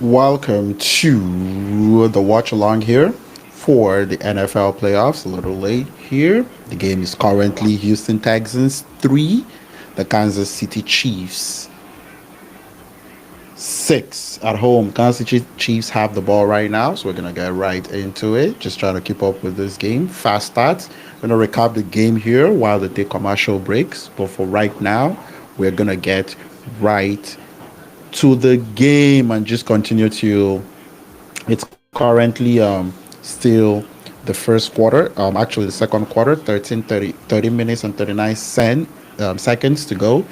Welcome to the watch along here for the NFL playoffs. A little late here. The game is currently Houston Texans 3, the Kansas City Chiefs 6 at home. Kansas City Chiefs have the ball right now, so we're going to get right into it. Just trying to keep up with this game. Fast starts. We're going to recap the game here while they take commercial breaks. But for right now, we're going to get right to the game and just continue to it's currently still the first quarter, actually the second quarter, 30 minutes and 39 seconds to go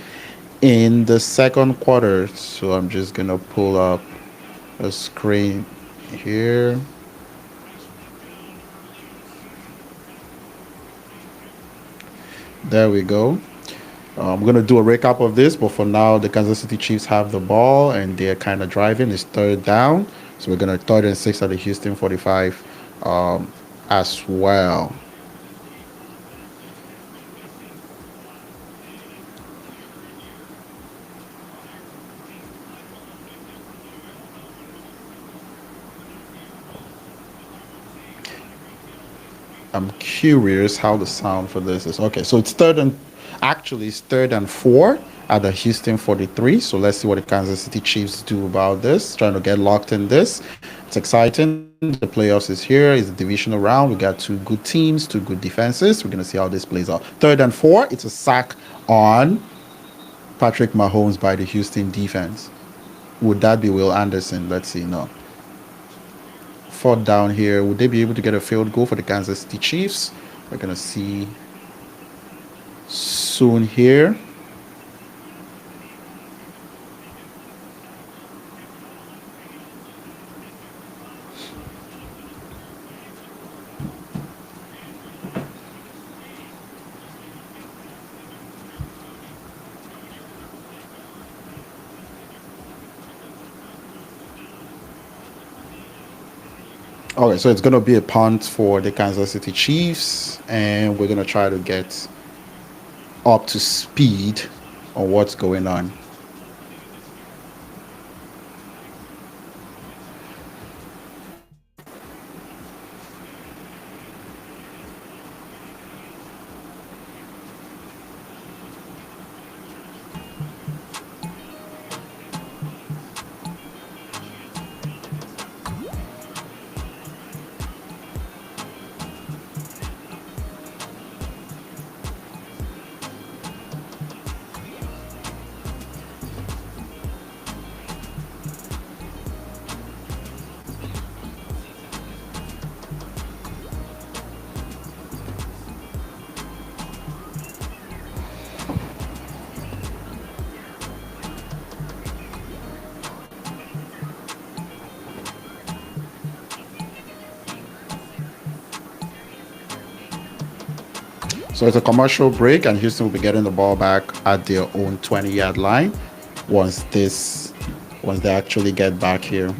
in the second quarter. So I'm just going to pull up a screen here. There we go. I'm going to do a recap of this, but for now, the Kansas City Chiefs have the ball and they're kind of driving. It's third down. So we're going to third and six at the Houston 45 as well. I'm curious how the sound for this is. Okay, so it's third and four at the Houston 43. So let's see what the Kansas City Chiefs do about this. Trying to get locked in this. It's exciting. The playoffs is here. It's a divisional round. We got two good teams, two good defenses. We're gonna see how this plays out. Third and four. It's a sack on Patrick Mahomes by the Houston defense. Would that be Will Anderson? Let's see. No. Fourth down here. Would they be able to get a field goal for the Kansas City Chiefs? We're going to see soon here. Okay, so it's going to be a punt for the Kansas City Chiefs, and we're going to try to get up to speed on what's going on. So it's a commercial break, and Houston will be getting the ball back at their own 20-yard line once this once they actually get back here.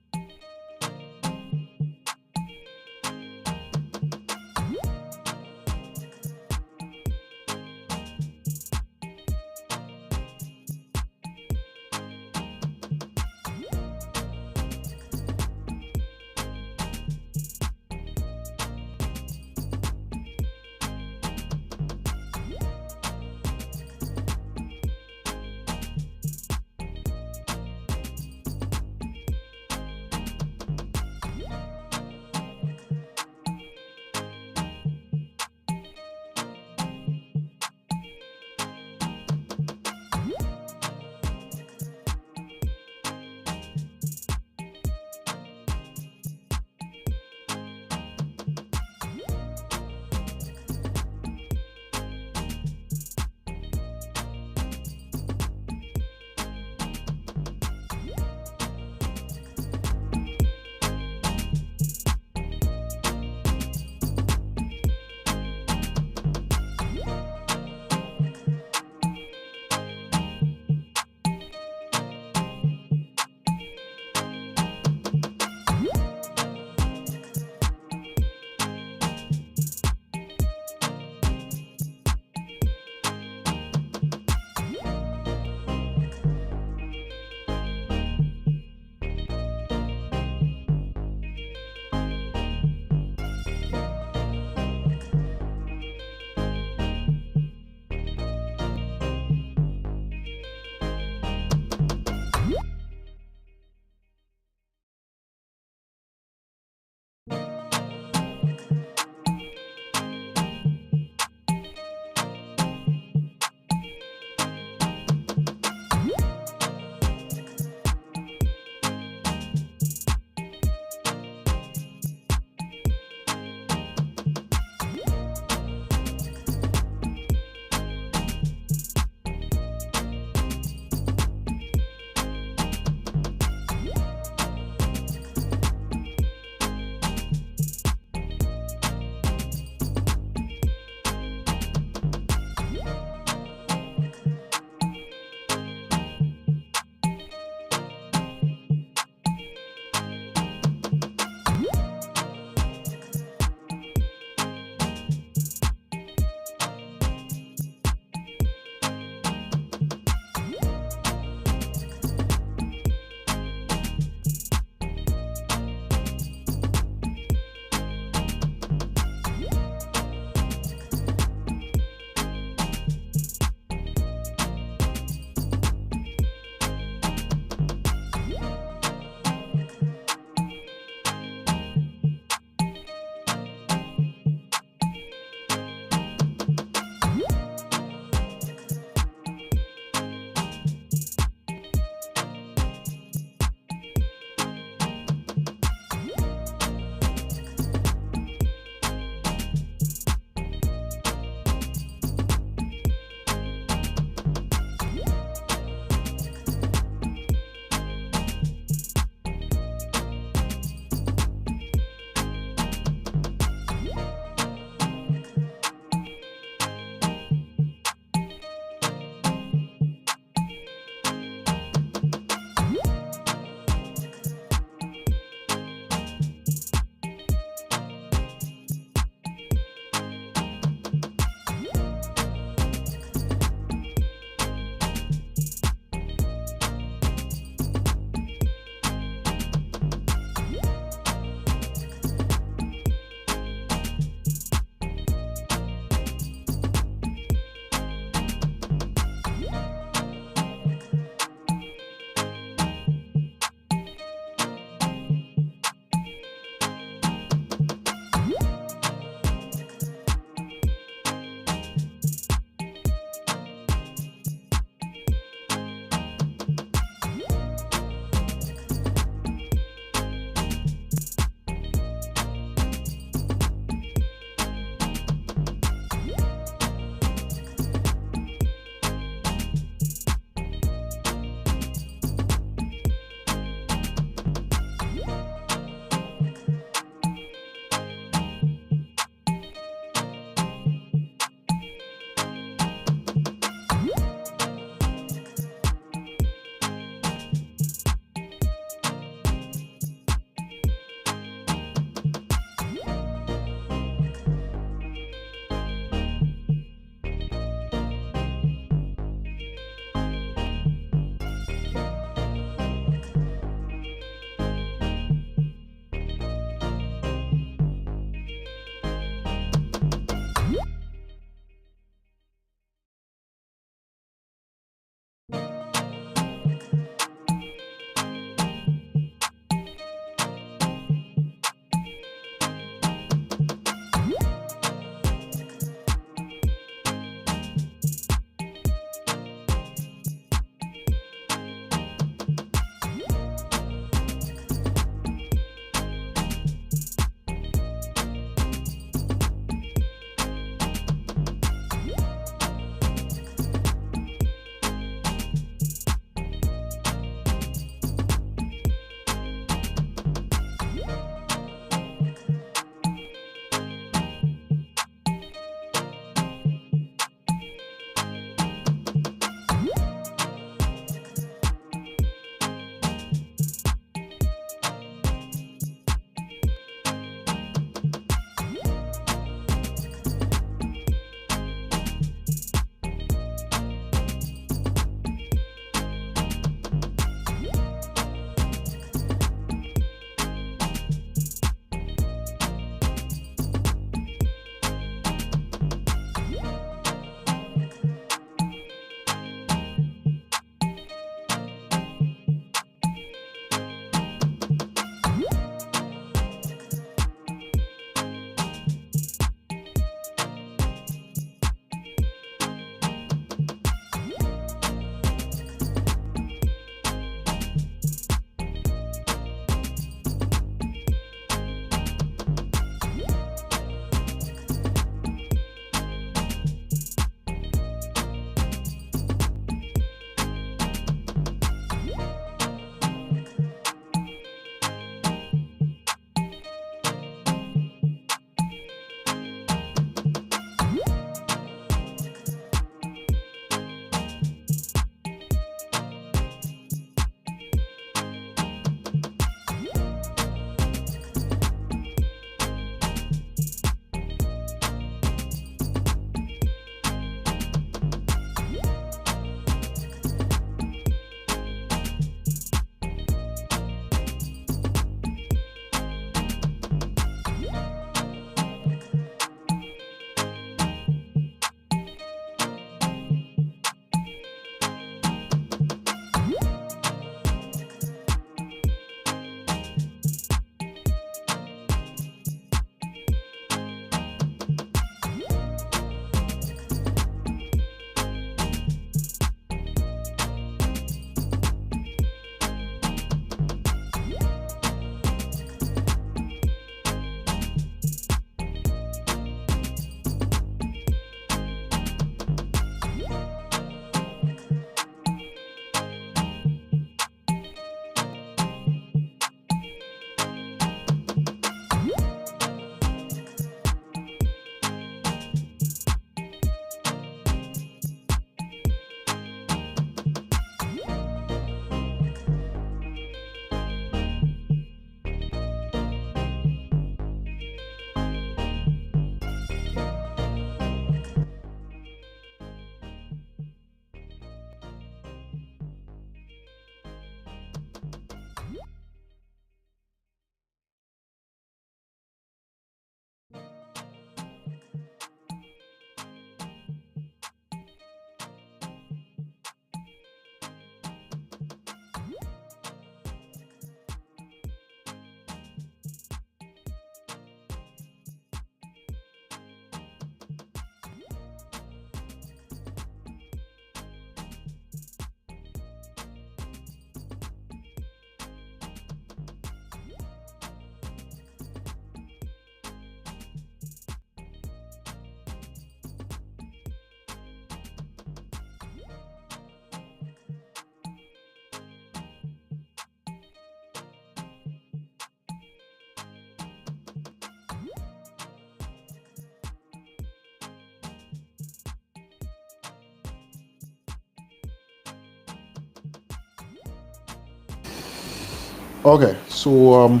Okay, so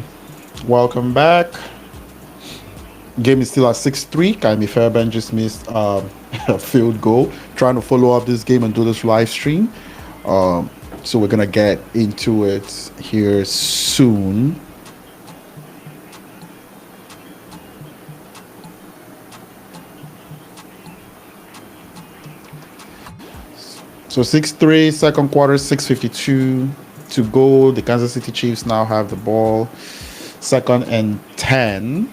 welcome back. Game is still at 6-3. Kaimi Fairbairn just missed a field goal. Trying to follow up this game and do this live stream. Um, so we're gonna get into it here soon. So 6-3, second quarter, 6:52 to go. The Kansas City Chiefs now have the ball. Second and 10.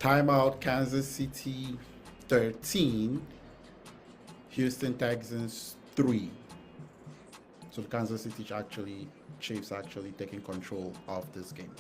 Timeout, Kansas City 13, Houston Texans 3. So the Kansas City Chiefs actually taking control of this game.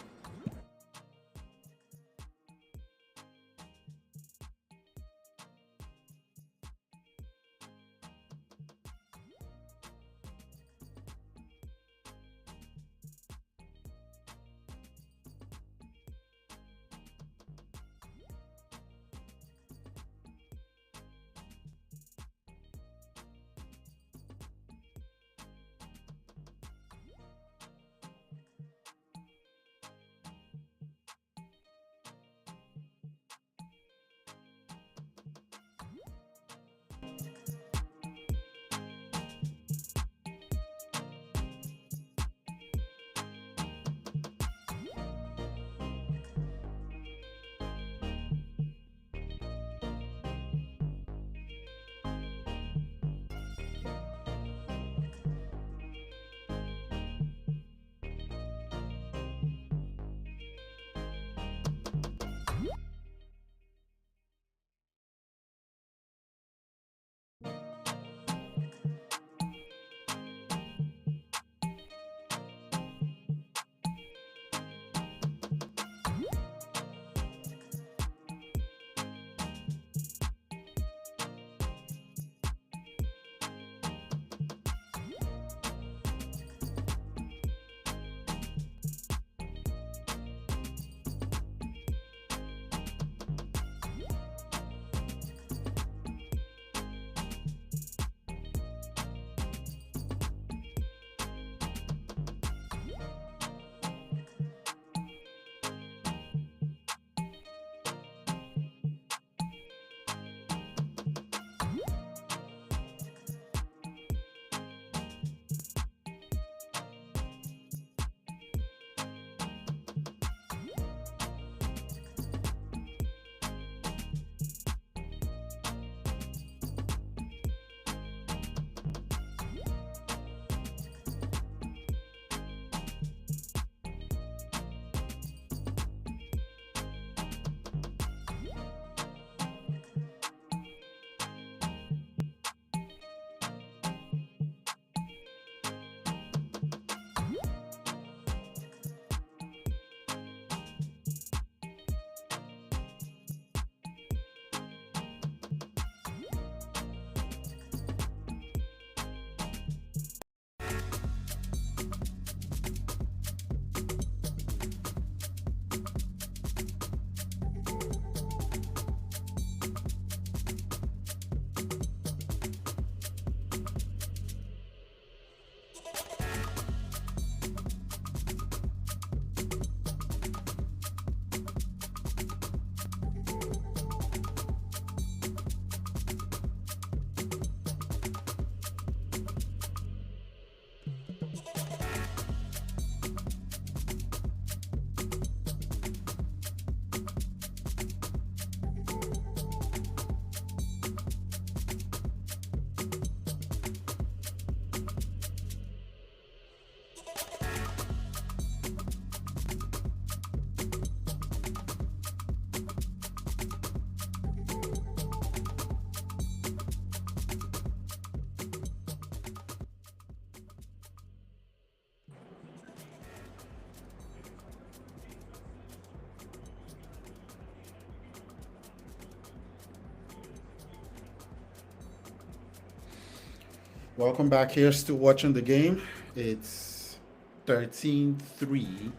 Welcome back here. Still watching the game. It's 13-3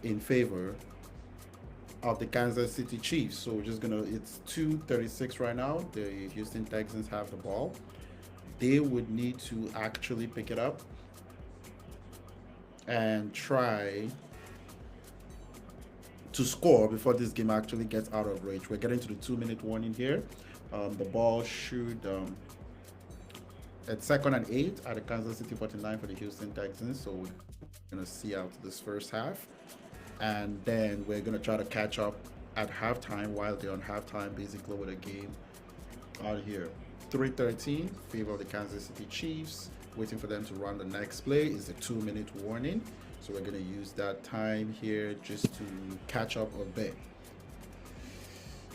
in favor of the Kansas City Chiefs. So we're just gonna. It's 2:36 right now. The Houston Texans have the ball. They would need to actually pick it up and try to score before this game actually gets out of reach. We're getting to the 2-minute warning here. The ball should at second and 8 at the Kansas City 49 for the Houston Texans. So we're gonna see out this first half, and then we're gonna try to catch up at halftime while they're on halftime, basically with a game out here. 3:13, favor of the Kansas City Chiefs. Waiting for them to run the next play is a 2-minute warning. So we're gonna use that time here just to catch up a bit.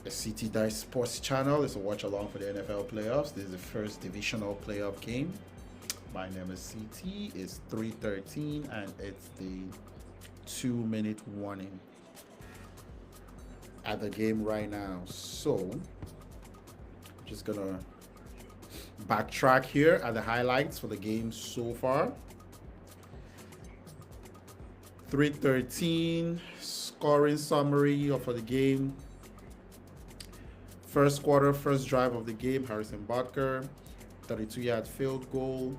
The CT Dice Sports channel is a watch along for the NFL playoffs. This is the first divisional playoff game. My name is CT. It's 3:13 and it's the 2-minute warning at the game right now. So just gonna backtrack here at the highlights for the game so far. 3:13 scoring summary for the game. First quarter, first drive of the game, Harrison Butker, 32-yard field goal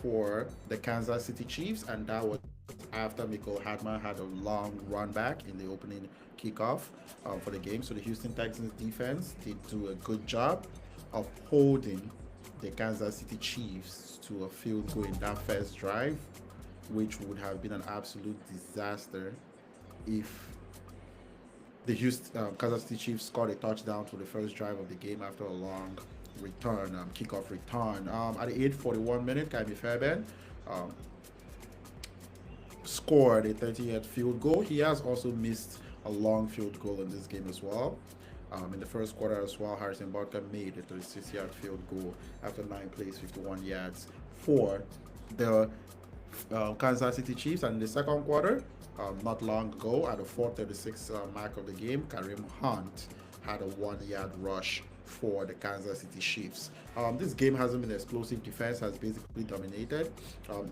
for the Kansas City Chiefs, and that was after Michael Hadman had a long run back in the opening kickoff for the game. So the Houston Texans defense did do a good job of holding the Kansas City Chiefs to a field goal in that first drive, which would have been an absolute disaster if the Houston Kansas City Chiefs scored a touchdown to the first drive of the game after a long return, kickoff return. At the 8:41 minute, Kaimi Fairbairn scored a 30-yard field goal. He has also missed a long field goal in this game as well. In the first quarter as well, Harrison Butker made a 36-yard field goal after 9 plays, 51 yards for the Kansas City Chiefs. And in the second quarter, not long ago, at the 4:36 mark of the game, Kareem Hunt had a 1-yard rush for the Kansas City Chiefs. This game hasn't been explosive. Defense has basically dominated.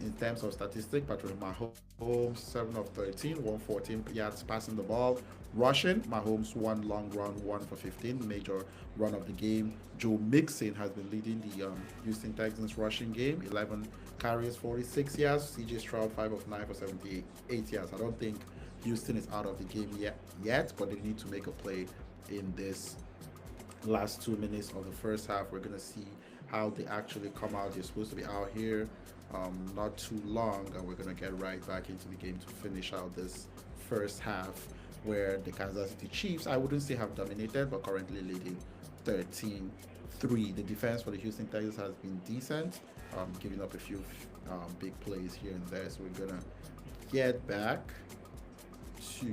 In terms of statistics, Patrick Mahomes, 7 of 13, 114 yards passing the ball. Rushing, Mahomes, 1 long run, 1 for 15, major run of the game. Joe Mixon has been leading the Houston Texans rushing game, 11 carries, 46 yards. CJ Stroud, 5 of 9 for 78 yards. I don't think Houston is out of the game yet, but they need to make a play in this last 2 minutes of the first half. We're gonna see how they actually come out. They're supposed to be out here not too long, and we're gonna get right back into the game to finish out this first half, where the Kansas City Chiefs, I wouldn't say have dominated, but currently leading 13-3. The defense for the Houston Texans has been decent, giving up a few big plays here and there. So we're gonna get back to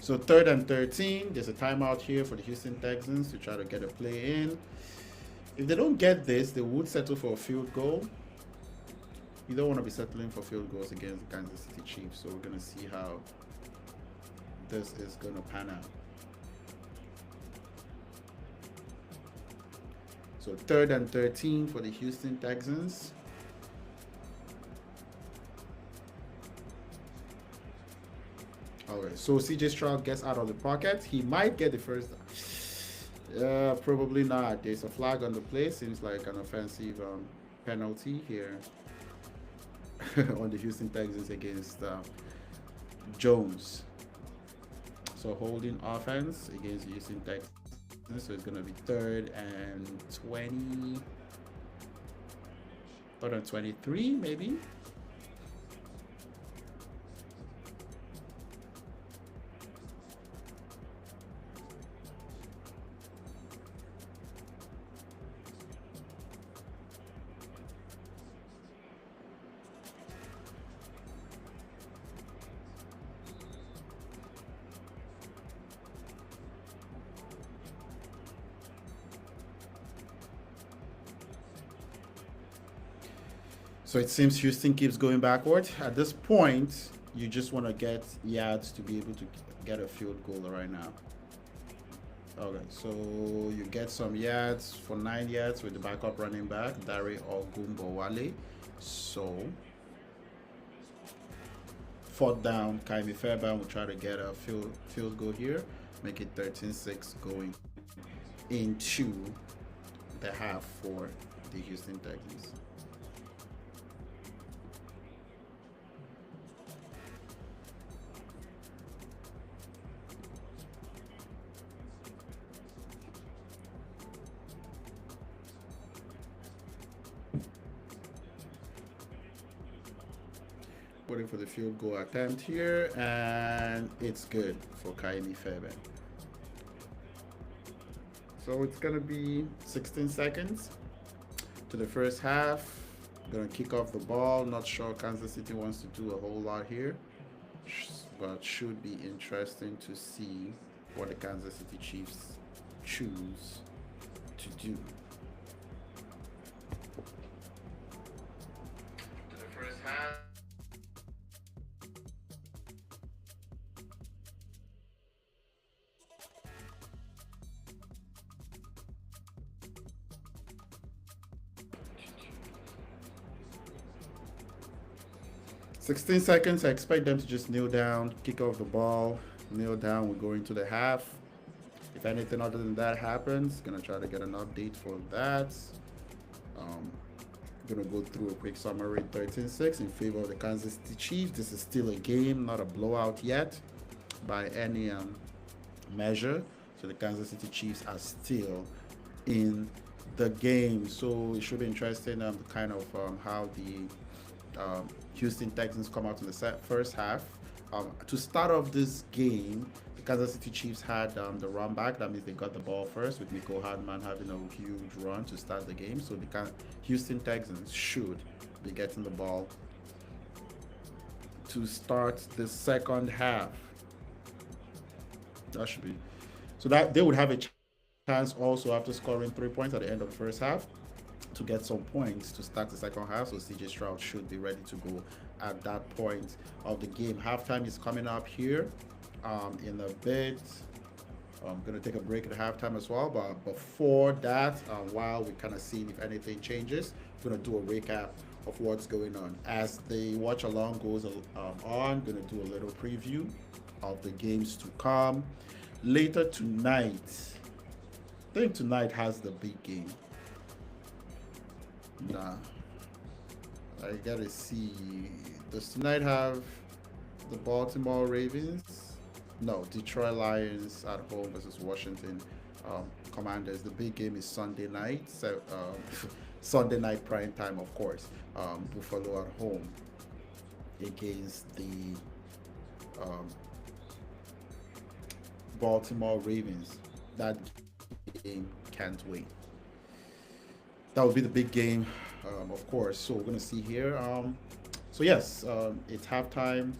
So 3rd and 13. There's a timeout here for the Houston Texans to try to get a play in. If they don't get this, they would settle for a field goal. You don't want to be settling for field goals against the Kansas City Chiefs. So we're going to see how this is going to pan out. So 3rd and 13 for the Houston Texans. Okay, so CJ Stroud gets out of the pocket. He might get the first. Probably not. There's a flag on the play. Seems like an offensive penalty here on the Houston Texans against Jones. So holding offense against the Houston Texans. So it's going to be 3rd and 20. 3rd and 23, maybe. So it seems Houston keeps going backward. At this point, you just want to get yards to be able to get a field goal right now. Okay, so you get some yards for 9 yards with the backup running back, Dare Ogunbowale. So 4th down, Kaimi Fairbairn will try to get a field goal here, make it 13-6 going into the half for the Houston Texans. Waiting for the field goal attempt here, and it's good for Kaimi Fairbairn. So it's gonna be 16 seconds to the first half. Gonna kick off the ball. Not sure Kansas City wants to do a whole lot here, but should be interesting to see what the Kansas City Chiefs choose to do. To the first half. 16 seconds. I expect them to just kneel down, kick off the ball, kneel down. We're going to the half. If anything other than that happens, gonna try to get an update for that. Gonna go through a quick summary. 13-6 in favor of the Kansas City Chiefs. This is still a game, not a blowout yet by any measure. So the Kansas City Chiefs are still in the game. So it should be interesting kind of how the Houston Texans come out in the first half. To start off this game, the Kansas City Chiefs had the run back. That means they got the ball first, with Miko Hardman having a huge run to start the game. So the Houston Texans should be getting the ball to start the second half. That should be. So that they would have a chance also after scoring 3 points at the end of the first half to get some points to start the second half. So CJ Stroud should be ready to go at that point of the game. Halftime is coming up here in a bit. I'm going to take a break at halftime as well. But before that, while we're kind of seeing if anything changes, we're going to do a recap of what's going on. As the watch along goes on, going to do a little preview of the games to come. Later tonight, I think tonight has the big game. Nah, I gotta see. Does tonight have the Baltimore Ravens? No, Detroit Lions at home versus Washington Commanders. The big game is Sunday night. So Sunday night prime time, of course. Buffalo at home against the Baltimore Ravens. That game can't wait. That would be the big game, of course. So we're going to see here. So yes, it's halftime.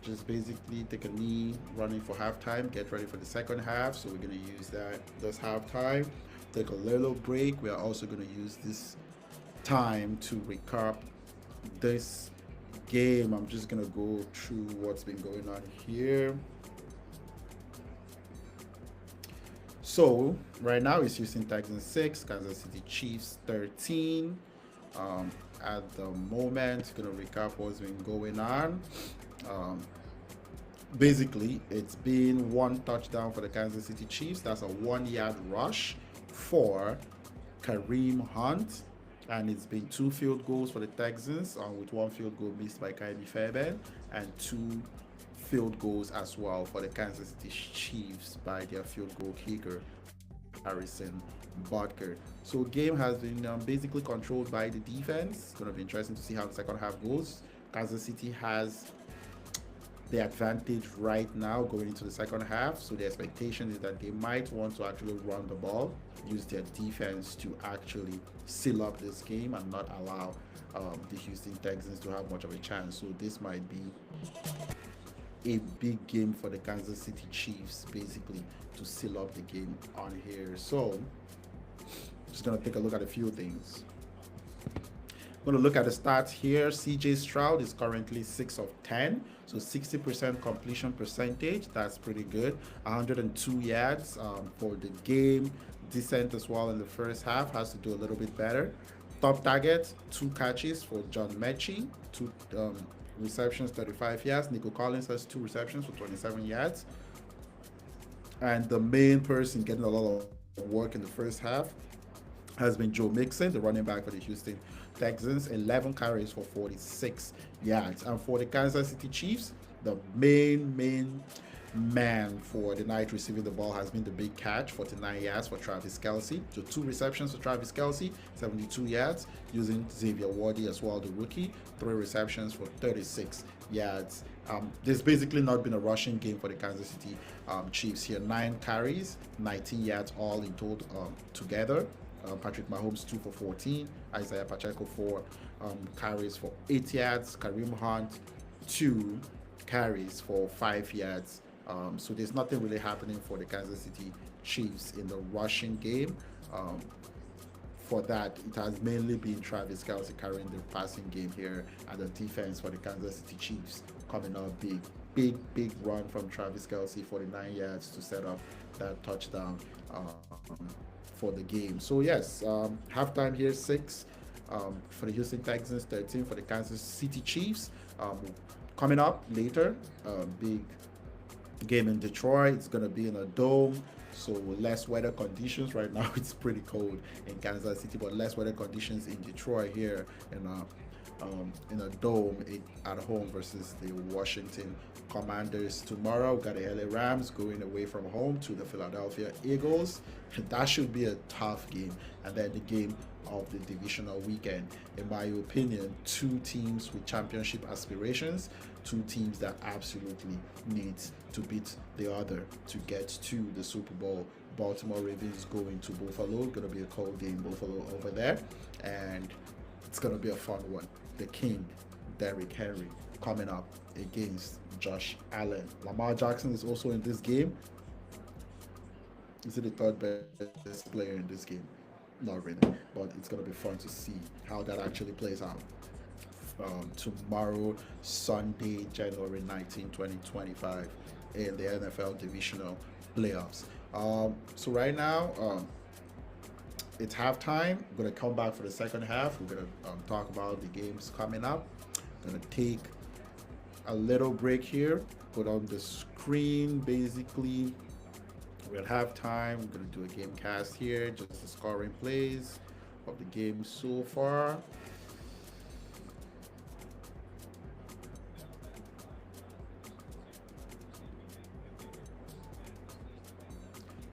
just basically take a knee, running for halftime, get ready for the second half. So we're gonna use this halftime, take a little break. We are also gonna use this time to recap this game. I'm just gonna go through what's been going on here. So right now it's Houston Texans 6, Kansas City Chiefs 13. At the moment, gonna recap what's been going on. Um, Basically, it's been one touchdown for the Kansas City Chiefs. That's a 1 yard rush for Kareem Hunt. And it's been 2 field goals for the Texans, with 1 field goal missed by Kyrie Fairbairn, and 2 field goals as well for the Kansas City Chiefs by their field goal kicker, Harrison Butker. So game has been basically controlled by the defense. It's going to be interesting to see how the second half goes. Kansas City has the advantage right now going into the second half. So the expectation is that they might want to actually run the ball, use their defense to actually seal up this game and not allow the Houston Texans to have much of a chance. So this might be a big game for the Kansas City Chiefs, basically to seal up the game on here. So I'm just gonna take a look at a few things. I'm going to look at the stats here. CJ Stroud is currently 6 of 10, so 60% completion percentage. That's pretty good. 102 yards for the game. Decent as well in the first half. Has to do a little bit better. Top target, 2 catches for John Mechie. 2 receptions, 35 yards. Nico Collins has 2 receptions for 27 yards. And the main person getting a lot of work in the first half has been Joe Mixon, the running back for the Houston Texans. 11 carries for 46 yards. And for the Kansas City Chiefs, the main man for the night receiving the ball has been the big catch, 49 yards for Travis Kelce. So 2 receptions for Travis Kelce, 72 yards, using Xavier Wardy as well, the rookie. 3 receptions for 36 yards. There's basically not been a rushing game for the Kansas City Chiefs here. 9 carries, 19 yards all in total together. Patrick Mahomes 2 for 14, Isaiah Pacheco 4 carries for 8 yards, Kareem Hunt 2 carries for 5 yards. So there's nothing really happening for the Kansas City Chiefs in the rushing game. For that, it has mainly been Travis Kelce carrying the passing game here, and the defense for the Kansas City Chiefs coming up big run from Travis Kelce, 49 yards to set up that touchdown for the game. So yes, halftime here 6 for the Houston Texans, 13 for the Kansas City Chiefs. Coming up later, big game in Detroit. It's going to be in a dome, so less weather conditions. Right now it's pretty cold in Kansas City, but less weather conditions in Detroit here in a dome at home versus the Washington Commanders. Tomorrow we've got the LA Rams going away from home to the Philadelphia Eagles. That should be a tough game. And then the game of the divisional weekend, in my opinion, 2 teams with championship aspirations, 2 teams that absolutely need to beat the other to get to the Super Bowl. Baltimore Ravens going to Buffalo. Going to be a cold game, Buffalo over there, and it's going to be a fun one. The King, Derrick Henry, coming up against Josh Allen. Lamar Jackson is also in this game. Is he the 3rd best player in this game? Not really, but it's going to be fun to see how that actually plays out. Tomorrow, Sunday, January 19, 2025, in the NFL Divisional Playoffs. So right now, it's halftime. We're going to come back for the second half. We're going to talk about the games coming up. Going to take a little break here, put on the screen basically. We're at halftime. We're going to do a game cast here, just the scoring plays of the game so far.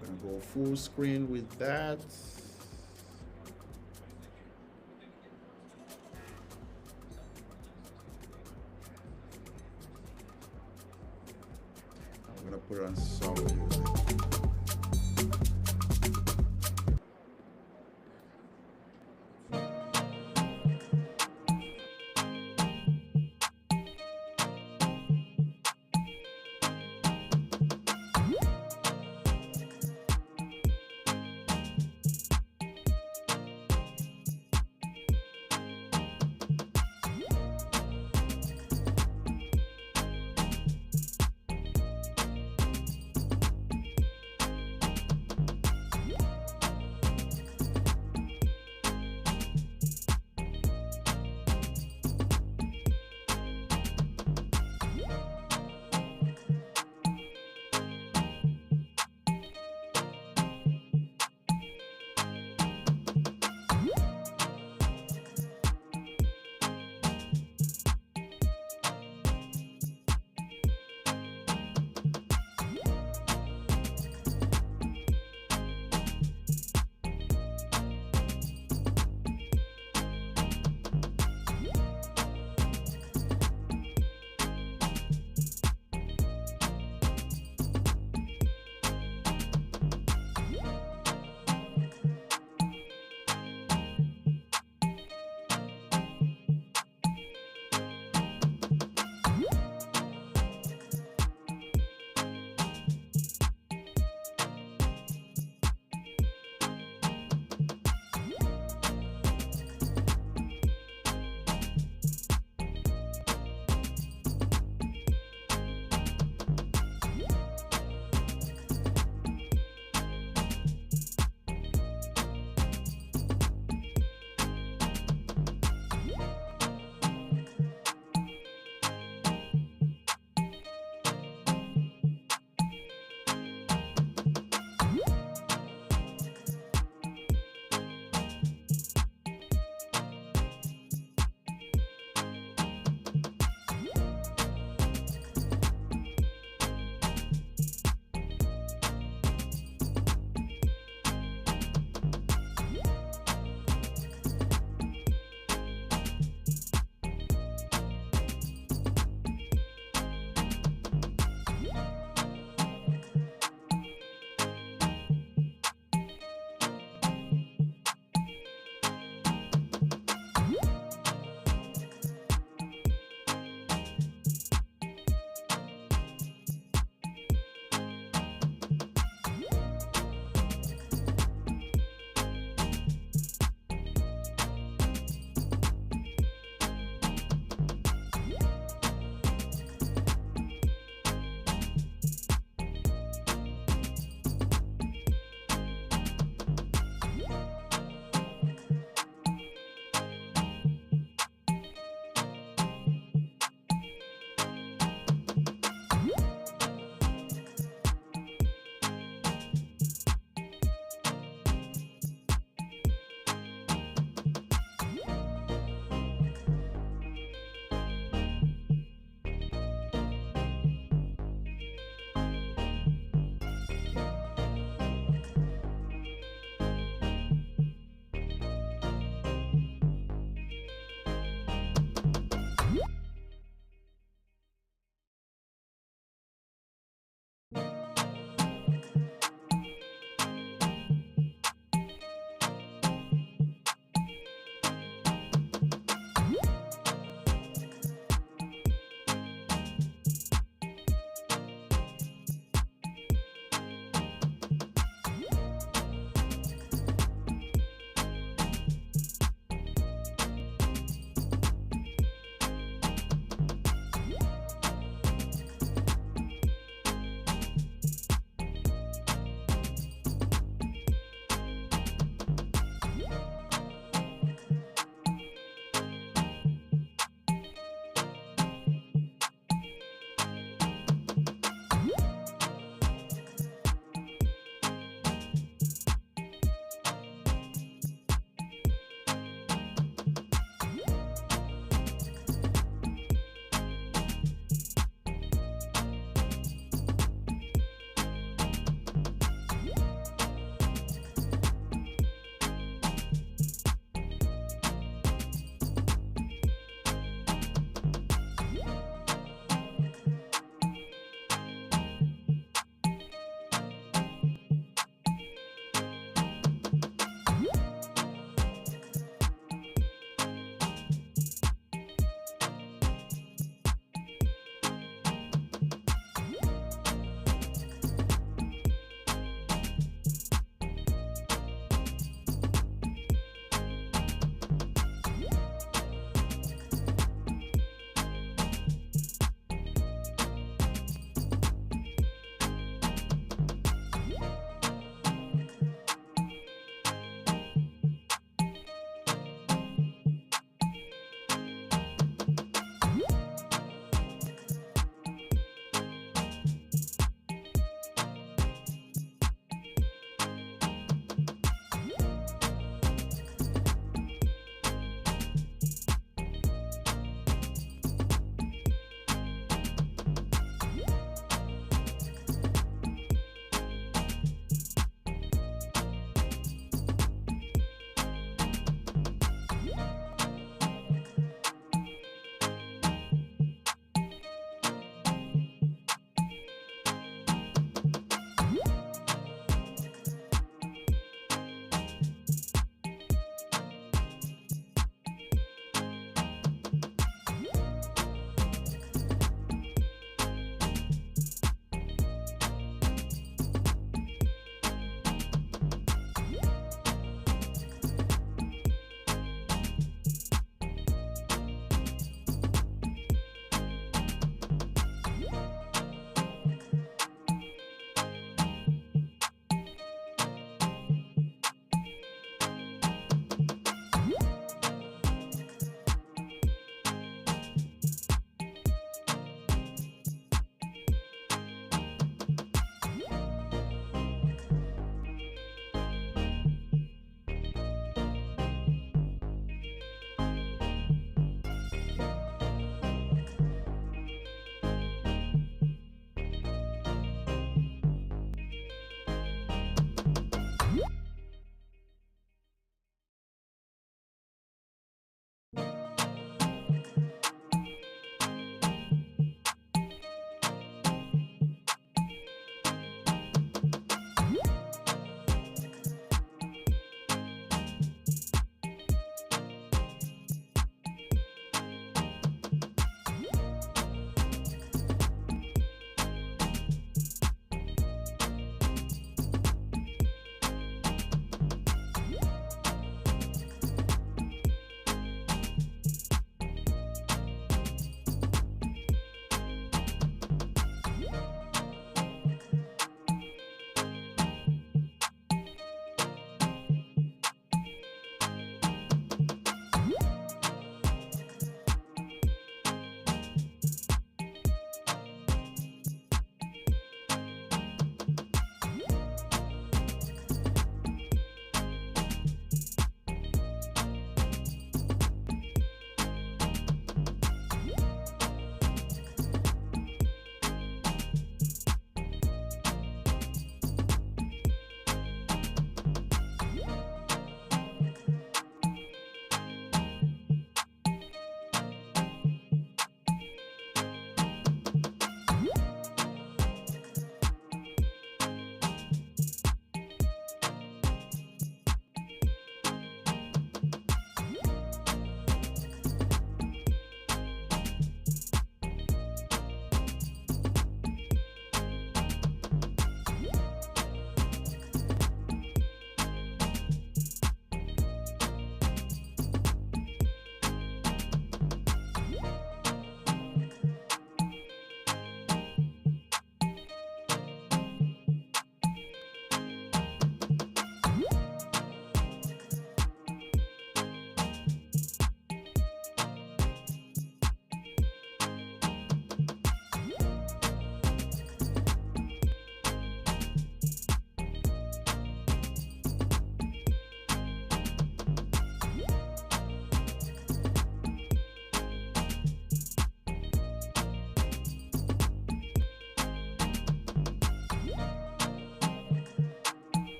I'm going to go full screen with that. I'm going to put on some music.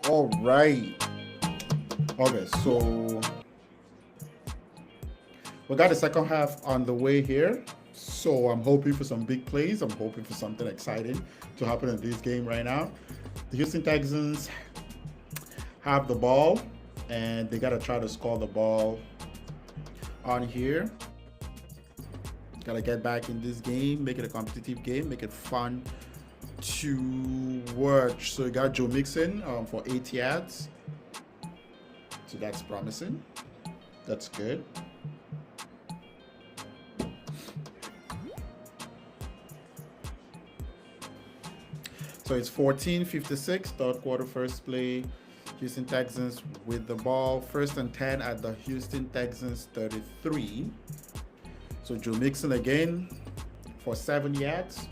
All right. Okay, so we got the second half on the way here. So I'm hoping for some big plays. I'm hoping for something exciting to happen in this game right now. The Houston Texans have the ball, and they got to try to score the ball on here. Got to get back in this game, make it a competitive game, make it fun to watch. So you got Joe Mixon for 8 yards. So that's promising. That's good. So it's 14:56, third quarter, first play. Houston Texans with the ball. First and 10 at the Houston Texans 33. So Joe Mixon again for 7 yards.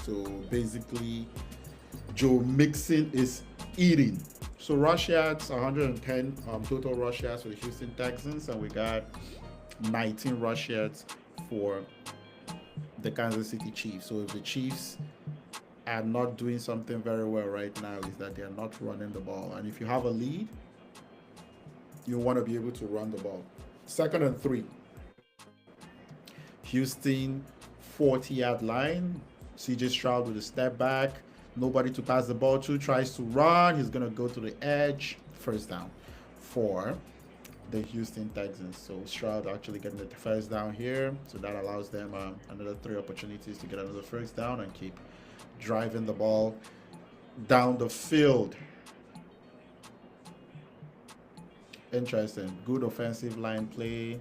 So basically, Joe Mixon is eating. So rush yards, 110 total rush yards for the Houston Texans, and we got 19 rush yards for the Kansas City Chiefs. So if the Chiefs are not doing something very well right now, is that they are not running the ball. And if you have a lead, you want to be able to run the ball. Second and 3. Houston 40-yard line. CJ Stroud with a step back. Nobody to pass the ball to. Tries to run. He's going to go to the edge. First down for the Houston Texans. So Stroud actually getting the first down here. So that allows them another 3 opportunities to get another first down and keep driving the ball down the field. Interesting. Good offensive line play.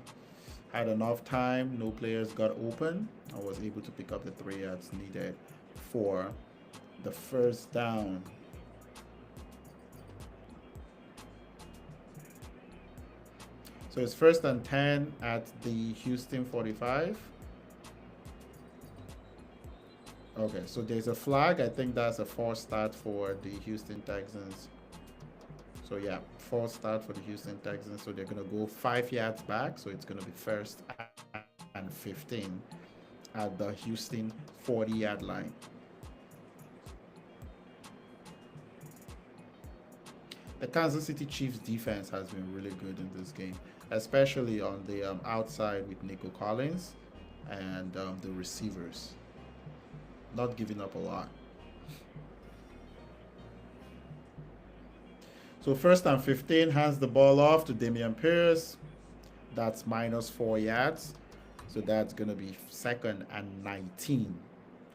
Had enough time. No players got open. I was able to pick up the 3 yards needed for the first down. So it's first and 10 at the Houston 45. Okay, so there's a flag. I think that's a false start for the Houston Texans. So yeah, false start for the Houston Texans. So they're going to go 5 yards back. So it's going to be first and 15 at the Houston 40-yard line. The Kansas City Chiefs defense has been really good in this game, especially on the outside with Nico Collins and the receivers. Not giving up a lot. So first and 15, hands the ball off to Damian Pierce. That's minus 4 yards. So that's going to be second and 19.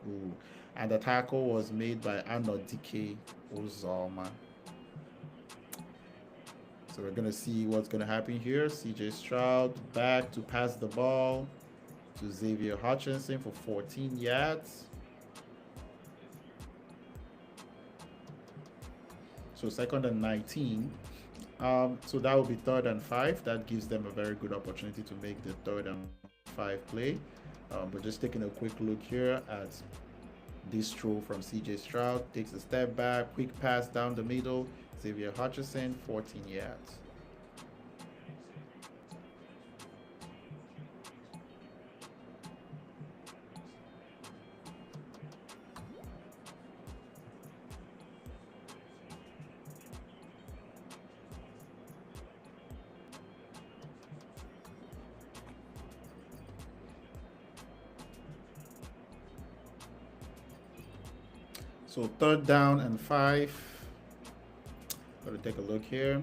Ooh. And the tackle was made by Anodike Ozalma. So we're going to see what's going to happen here. CJ Stroud back to pass the ball to Xavier Hutchinson for 14 yards. So second and 19. So that will be third and 5. That gives them a very good opportunity to make the third and 5 play. But just taking a quick look here at this throw from CJ Stroud. Takes a step back, quick pass down the middle. Xavier Hutchinson, 14 yards. So third down and 5. Got to take a look here.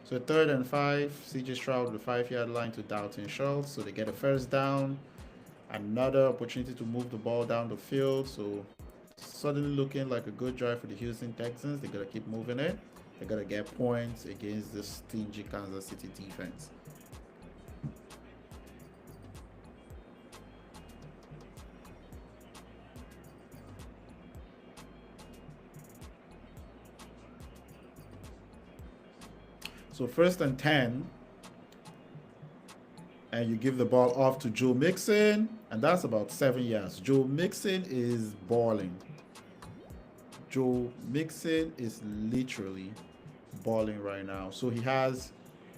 So third and 5. CJ Stroud with the 5-yard line to Dalton Schultz. So they get a first down. Another opportunity to move the ball down the field. So suddenly looking like a good drive for the Houston Texans. They got to keep moving it. They got to get points against the stingy Kansas City defense. So first and 10, and you give the ball off to Joe Mixon, and that's about 7 yards. Joe Mixon is balling. Joe Mixon is literally balling right now. So he has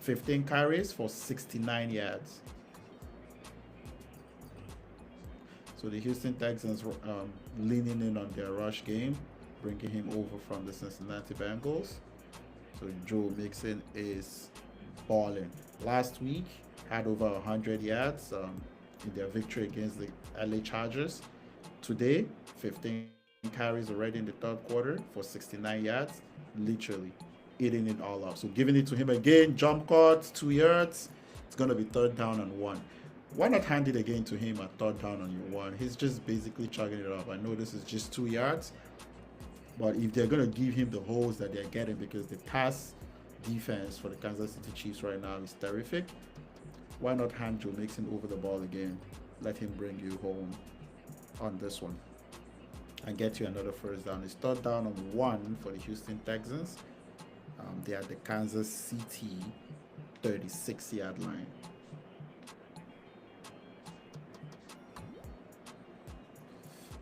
15 carries for 69 yards. So the Houston Texans leaning in on their rush game, bringing him over from the Cincinnati Bengals. So Joe Mixon is balling. Last week had over 100 yards in their victory against the LA Chargers. Today, 15 carries already in the third quarter for 69 yards, literally eating it all up. So giving it to him again, jump cut, 2 yards. It's gonna be third down and one. Why not hand it again to him at third down on your one? He's just basically chugging it up. I know this is just 2 yards, but if they're gonna give him the holes that they're getting, because the pass defense for the Kansas City Chiefs right now is terrific, why not hand Joe Mixon over the ball again? Let him bring you home on this one and get you another first down. It's third down on one for the Houston Texans. They are the Kansas City 36-yard line.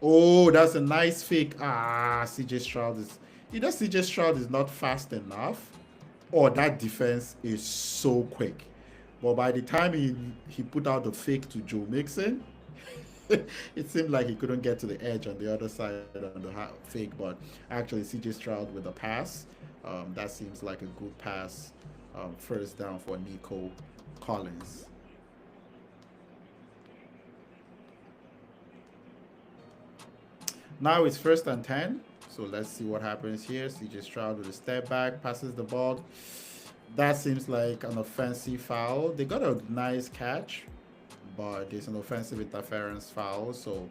Oh, that's a nice fake. CJ Stroud is either CJ Stroud is not fast enough, or that defense is so quick. But by the time he put out the fake to Joe Mixon, it seemed like he couldn't get to the edge on the other side on the fake. But actually, CJ Stroud with a pass, that seems like a good pass. First down for Nico Collins. Now it's first and 10. So let's see what happens here. CJ Stroud with a step back, passes the ball. That seems like an offensive foul. They got a nice catch, but there's an offensive interference foul. So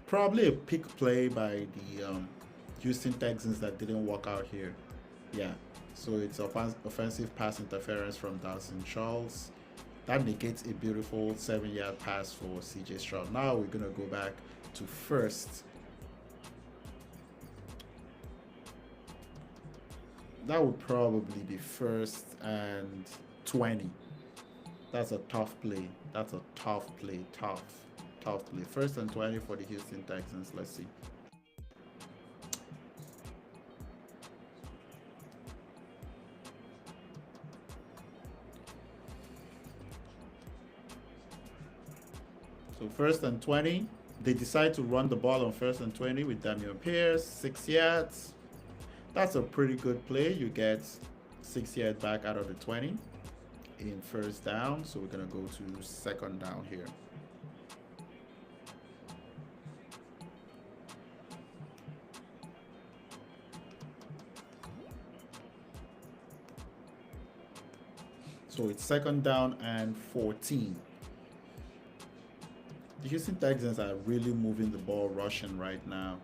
probably a pick play by the Houston Texans that didn't work out here. Yeah. So it's offensive pass interference from Dawson Charles. That negates a beautiful 7-yard pass for CJ Stroud. Now we're going to go back to first. That would probably be first and 20. That's a tough play. That's a tough play. Tough play. First and 20 for the Houston Texans. Let's see. So first and 20. They decide to run the ball on first and 20 with Dameon Pierce. 6 yards. That's a pretty good play. You get 6 yards back out of the 20 in first down. So we're going to go to second down here. So it's second down and 14. The Houston Texans are really moving the ball, rushing right now.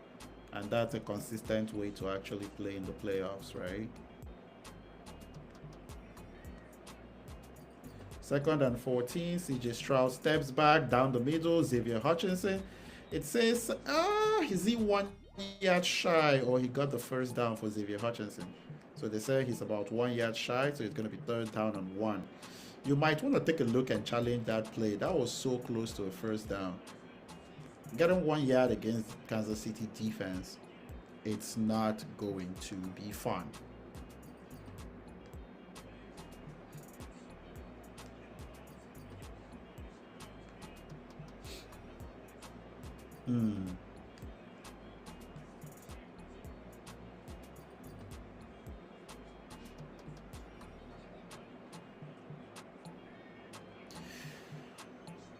And that's a consistent way to actually play in the playoffs, right? Second and 14, CJ Stroud steps back down the middle, Xavier Hutchinson. It says, is he 1 yard shy, or he got the first down for Xavier Hutchinson? So they say he's about 1 yard shy, so it's going to be third down and one. You might want to take a look and challenge that play. That was so close to a first down. Getting 1 yard against Kansas City defense, it's not going to be fun.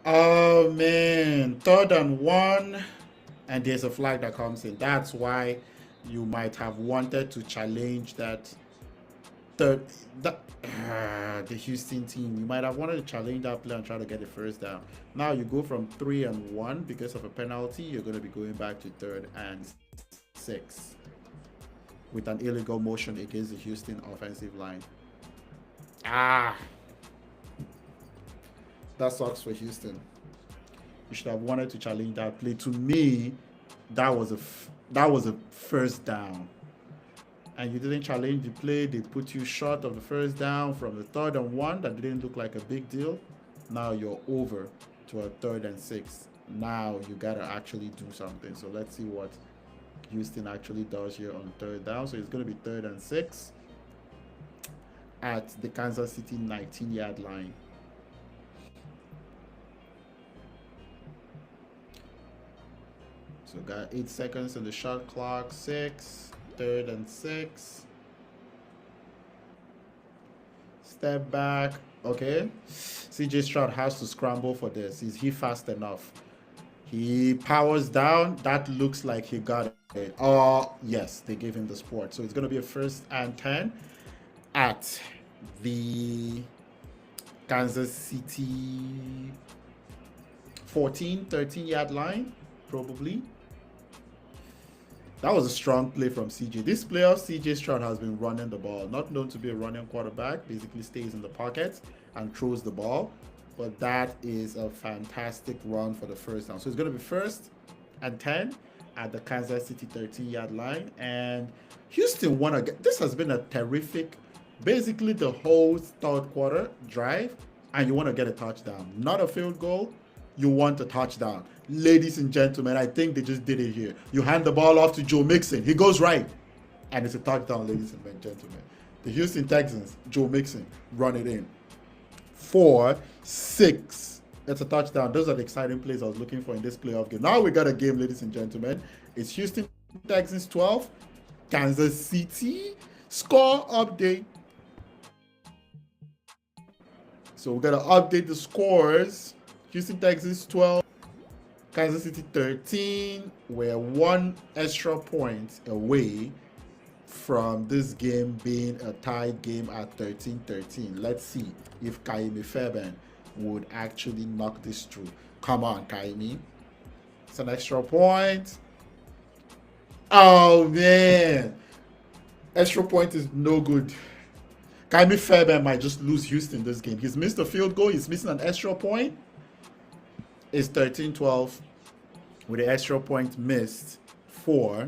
Oh man, third and one, and there's a flag that comes in. That's why you might have wanted to challenge that third, the Houston team. You might have wanted to challenge that play and try to get the first down. Now you go from 3 and 1 because of a penalty. You're going to be going back to third and 6 with an illegal motion against the Houston offensive line. That sucks for Houston. You should have wanted to challenge that play. To me, that was a first down, and you didn't challenge the play. They put you short of the first down from the third and one. That didn't look like a big deal. Now you're over to a third and 6. Now you gotta actually do something. So let's see what Houston actually does here on third down. So it's gonna be third and 6. at the Kansas City 19-yard line. So got 8 seconds on the shot clock. 6, 3rd and 6. Step back. Okay. CJ Stroud has to scramble for this. Is he fast enough? He powers down. That looks like he got it. Oh, yes, they gave him the sport. So it's going to be a 1st and 10 at the Kansas City 14, 13-yard line, probably. That was a strong play from CJ. This playoff, CJ Stroud has been running the ball. Not known to be a running quarterback. Basically stays in the pocket and throws the ball. But that is a fantastic run for the 1st down. So it's going to be 1st and 10 at the Kansas City 13-yard line. And Houston won again. This has been a terrific, basically the whole 3rd quarter drive. And you want to get a touchdown. Not a field goal. You want a touchdown. Ladies and gentlemen, I think they just did it here. You hand the ball off to Joe Mixon. He goes right. And it's a touchdown, ladies and gentlemen. The Houston Texans, Joe Mixon, run it in. 4, 6. It's a touchdown. Those are the exciting plays I was looking for in this playoff game. Now we got a game, ladies and gentlemen. It's Houston Texans 12, Kansas City. Score update. So we're going to update the scores. Houston Texans 12, Kansas City 13. We're 1 extra point away from this game being a tied game at 13-13. Let's see if Kaimi Fairbairn would actually knock this through. Come on, Kaimi. It's an extra point. Oh, man. Extra point is no good. Kaimi Fairbairn might just lose Houston this game. He's missed a field goal. He's missing an extra point. It's 13-12 with the extra point missed for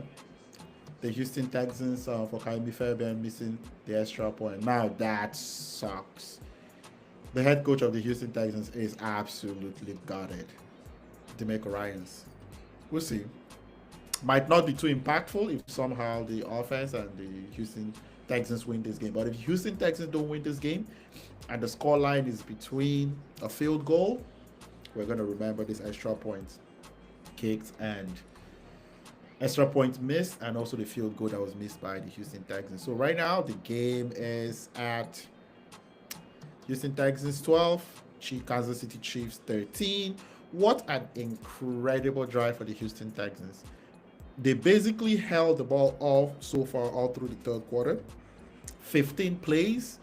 the Houston Texans for Kaimi Fairbairn missing the extra point. Now that sucks. The head coach of the Houston Texans is absolutely gutted. DeMeco Ryans. We'll see. Might not be too impactful if somehow the offense and the Houston Texans win this game. But if Houston Texans don't win this game and the scoreline is between a field goal, we're going to remember this extra point kicked and extra point missed, and also the field goal that was missed by the Houston Texans. So right now the game is at Houston Texans 12, Kansas City Chiefs 13. What an incredible drive for the Houston Texans. They basically held the ball off so far all through the 3rd quarter. 15 plays,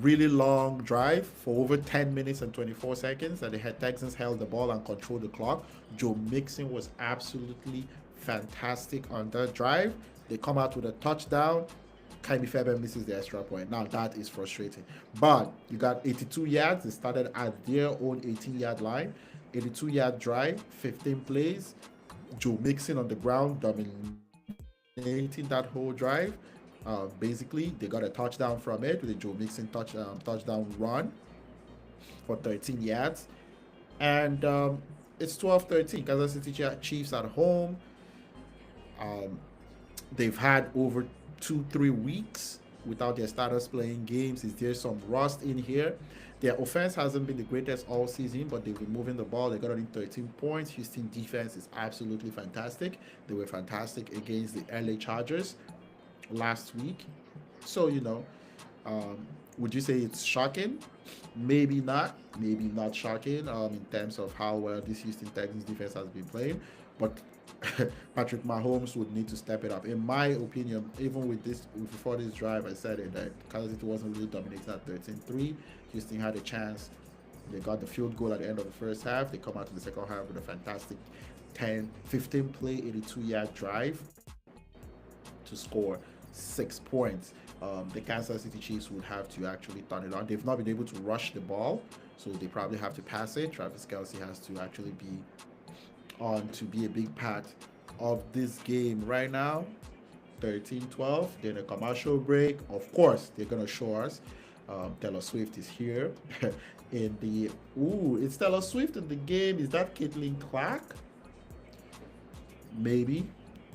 really long drive for over 10 minutes and 24 seconds, and the Texans held the ball and controlled the clock. Joe Mixon was absolutely fantastic on that drive. They come out with a touchdown. Kaimi Fairbairn misses the extra point. Now that is frustrating. But you got 82 yards. They started at their own 18-yard line. 82-yard drive, 15 plays. Joe Mixon on the ground dominating that whole drive. Basically, they got a touchdown from it with a Joe Mixon touchdown run for 13 yards. And it's 12-13. Kansas City Chiefs at home. They've had over 2-3 weeks without their starters playing games. Is there some rust in here? Their offense hasn't been the greatest all season, but they've been moving the ball. They got only 13 points. Houston defense is absolutely fantastic. They were fantastic against the LA Chargers last week. So, would you say it's shocking? Maybe not. Maybe not shocking in terms of how well this Houston Texans defense has been playing. But Patrick Mahomes would need to step it up. In my opinion, even with this, before this drive, I said it, that Kansas City wasn't really dominating at 13-3. Houston had a chance. They got the field goal at the end of the 1st half. They come out to the 2nd half with a fantastic 15 play, 82-yard drive to score 6 points. The Kansas City Chiefs would have to actually turn it on. They've not been able to rush the ball, so they probably have to pass it. Travis Kelce has to actually be on to be a big part of this game right now. 13-12. Then a commercial break. Of course, they're gonna show us. Taylor Swift is here in the. It's Taylor Swift in the game. Is that Caitlin Clark? Maybe.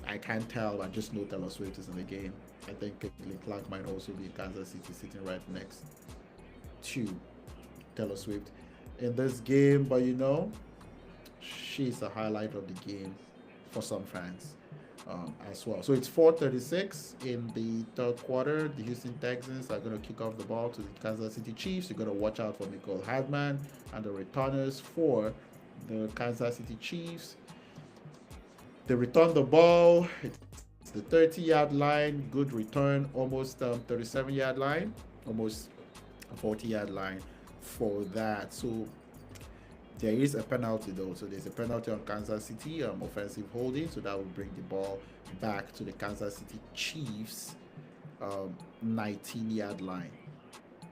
I can't tell. I just know Taylor Swift is in the game. I think Caitlin Clark might also be in Kansas City, sitting right next to Taylor Swift in this game. But she's a highlight of the game for some fans as well. So it's 4:36 in the third quarter. The Houston Texans are going to kick off the ball to the Kansas City Chiefs. You're going to watch out for Nicole Hardman and the returners for the Kansas City Chiefs. They return the ball. It's the 30-yard line. Good return, almost 37-yard line, almost a 40-yard line for that. So there is a penalty though. So there's a penalty on Kansas City, offensive holding. So that will bring the ball back to the Kansas City Chiefs 19-yard line.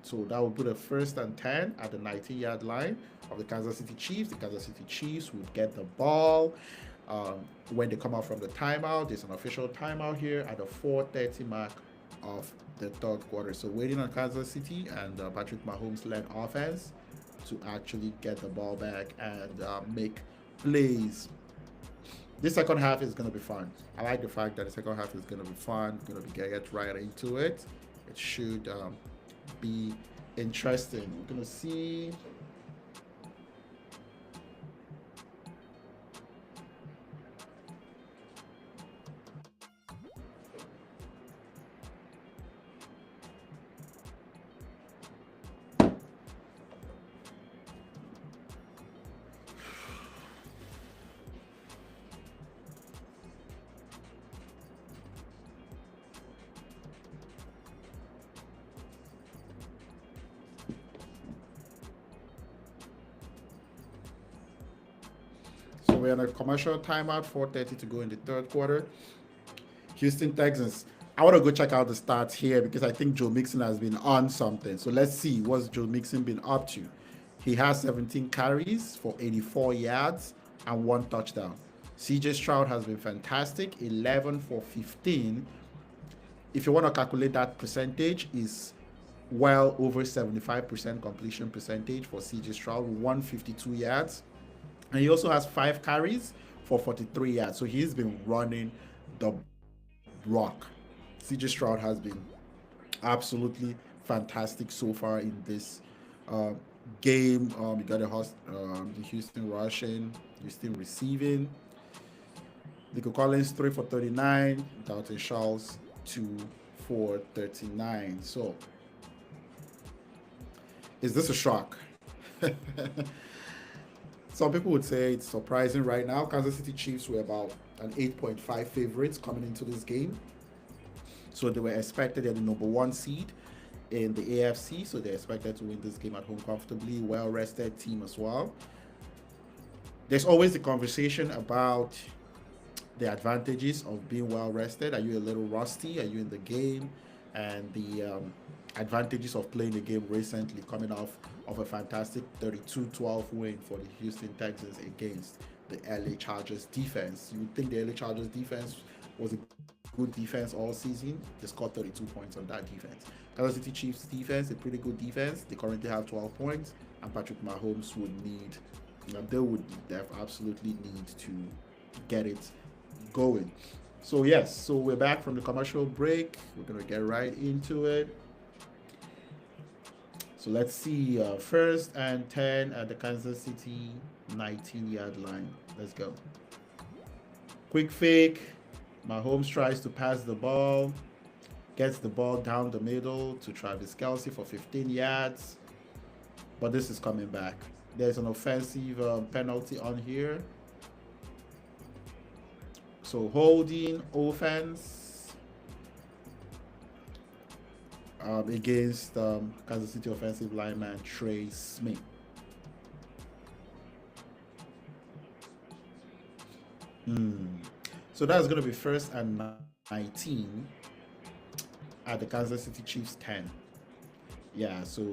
So that will put a 1st and 10 at the 19-yard line of the Kansas City Chiefs. The Kansas City Chiefs would get the ball. When they come out from the timeout, there's an official timeout here at the 4:30 mark of the third quarter. So waiting on Kansas City and Patrick Mahomes-led offense to actually get the ball back and make plays. This second half is going to be fun. I like the fact that the second half is going to be fun. Going to be get right into it. It should be interesting. We're going to see. So we're on a commercial timeout, 4:30 to go in the third quarter. Houston Texans. I want to go check out the stats here because I think Joe Mixon has been on something. So let's see what's Joe Mixon been up to. He has 17 carries for 84 yards and 1 touchdown. CJ Stroud has been fantastic, 11 for 15. If you want to calculate that percentage, is well over 75% completion percentage for CJ Stroud, 152 yards. And he also has 5 carries for 43 yards. So he's been running the rock. CJ Stroud has been absolutely fantastic so far in this uh, game. You got the Houston rushing, Houston receiving. Nico Collins 3 for 39. Dalton Schultz 2 for 39. So is this a shock? Some people would say it's surprising right now. Kansas City Chiefs were about an 8.5 favorites coming into this game. So they were expected, they're the number 1 seed in the AFC. So they're expected to win this game at home comfortably. Well-rested team as well. There's always the conversation about the advantages of being well-rested. Are you a little rusty? Are you in the game? And the advantages of playing the game recently, coming off of a fantastic 32-12 win for the Houston Texans against the LA Chargers defense. You would think the LA Chargers defense was a good defense all season. They scored 32 points on that defense. Kansas City Chiefs defense, a pretty good defense. They currently have 12 points, and Patrick Mahomes would need, they absolutely need to get it going. So yes, so we're back from the commercial break. We're gonna get right into it. So let's see, 1st and 10 at the Kansas City 19-yard line. Let's go. Quick fake. Mahomes tries to pass the ball. Gets the ball down the middle to Travis Kelce for 15 yards. But this is coming back. There's an offensive penalty on here. So holding offense against Kansas City offensive lineman Trey Smith. So that's going to be 1st and 19 at the Kansas City Chiefs 10. Yeah, so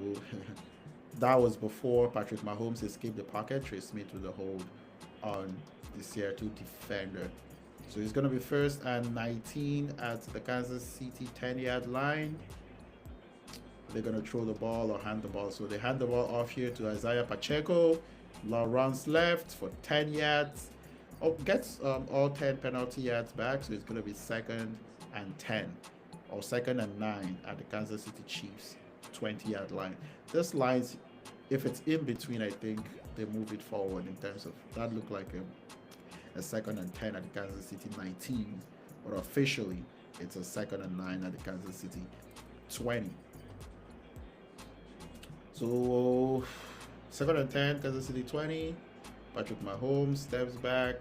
that was before Patrick Mahomes escaped the pocket. Trey Smith with a hold on the Seattle defender. So it's going to be 1st and 19 at the Kansas City 10-yard line. They're going to throw the ball or hand the ball. So they hand the ball off here to Isaiah Pacheco. Runs left for 10 yards. Gets all 10 penalty yards back. So it's going to be 2nd and 10 or 2nd and 9 at the Kansas City Chiefs 20-yard line. This lines, if it's in between, I think they move it forward in terms of that look like a 2nd and 10 at the Kansas City 19, but officially it's a 2nd and 9 at the Kansas City 20. So 2nd and 10, Kansas City 20. Patrick Mahomes steps back.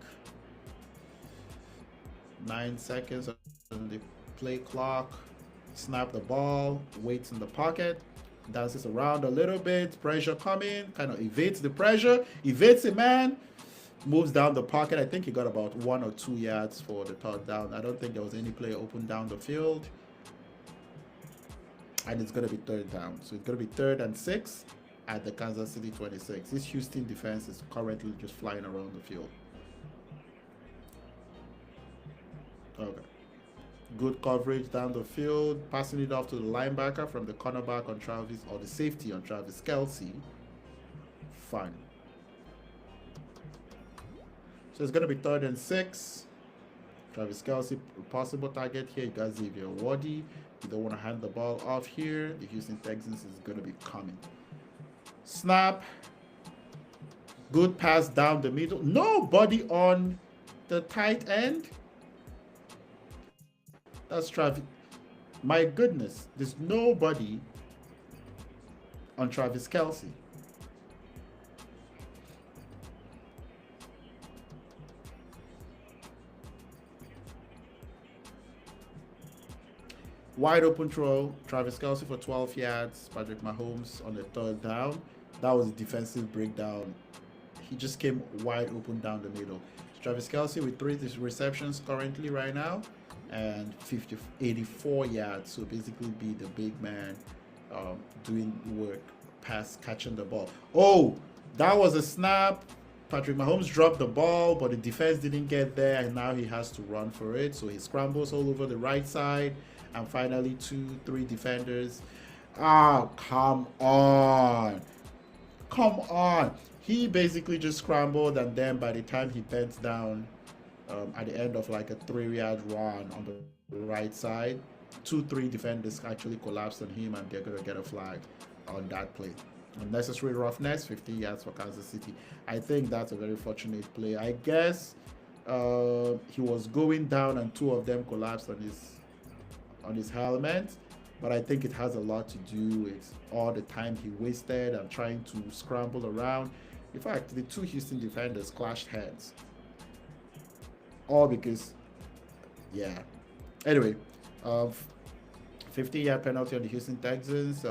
9 seconds on the play clock. Snap the ball. Waits in the pocket. Dances around a little bit. Pressure coming. Kind of evades the pressure. Evades the man. Moves down the pocket. I think he got about 1 or 2 yards for the third down. I don't think there was any player open down the field. And it's going to be third down. So it's going to be 3rd and 6 at the Kansas City 26. This Houston defense is currently just flying around the field. Okay. Good coverage down the field. Passing it off to the linebacker from the cornerback on Travis, or the safety on Travis Kelce. Fine. So it's going to be 3rd and 6. Travis Kelce, possible target here. You got Xavier Wadi. You don't want to hand the ball off here. The Houston Texans is going to be coming. Snap. Good pass down the middle. Nobody on the tight end. That's Travis. My goodness. There's nobody on Travis Kelce. Wide open throw. Travis Kelce for 12 yards. Patrick Mahomes on the third down. That was a defensive breakdown. He just came wide open down the middle. Travis Kelce with 3 receptions currently right now and 84 yards. So basically be the big man doing work, pass, catching the ball. Oh, that was a snap. Patrick Mahomes dropped the ball, but the defense didn't get there, and now he has to run for it. So he scrambles all over the right side, and finally 2-3 defenders. Ah, come on. Come on. He basically just scrambled, and then by the time he bent down at the end of like a 3-yard run on the right side, 2-3 defenders actually collapsed on him, and they're going to get a flag on that play. Unnecessary roughness, 50 yards for Kansas City. I think that's a very fortunate play. I guess he was going down and 2 of them collapsed on his helmet, but I think it has a lot to do with all the time he wasted and trying to scramble around. In fact, the 2 Houston defenders clashed heads. All because, yeah. Anyway, 50-yard penalty on the Houston Texans.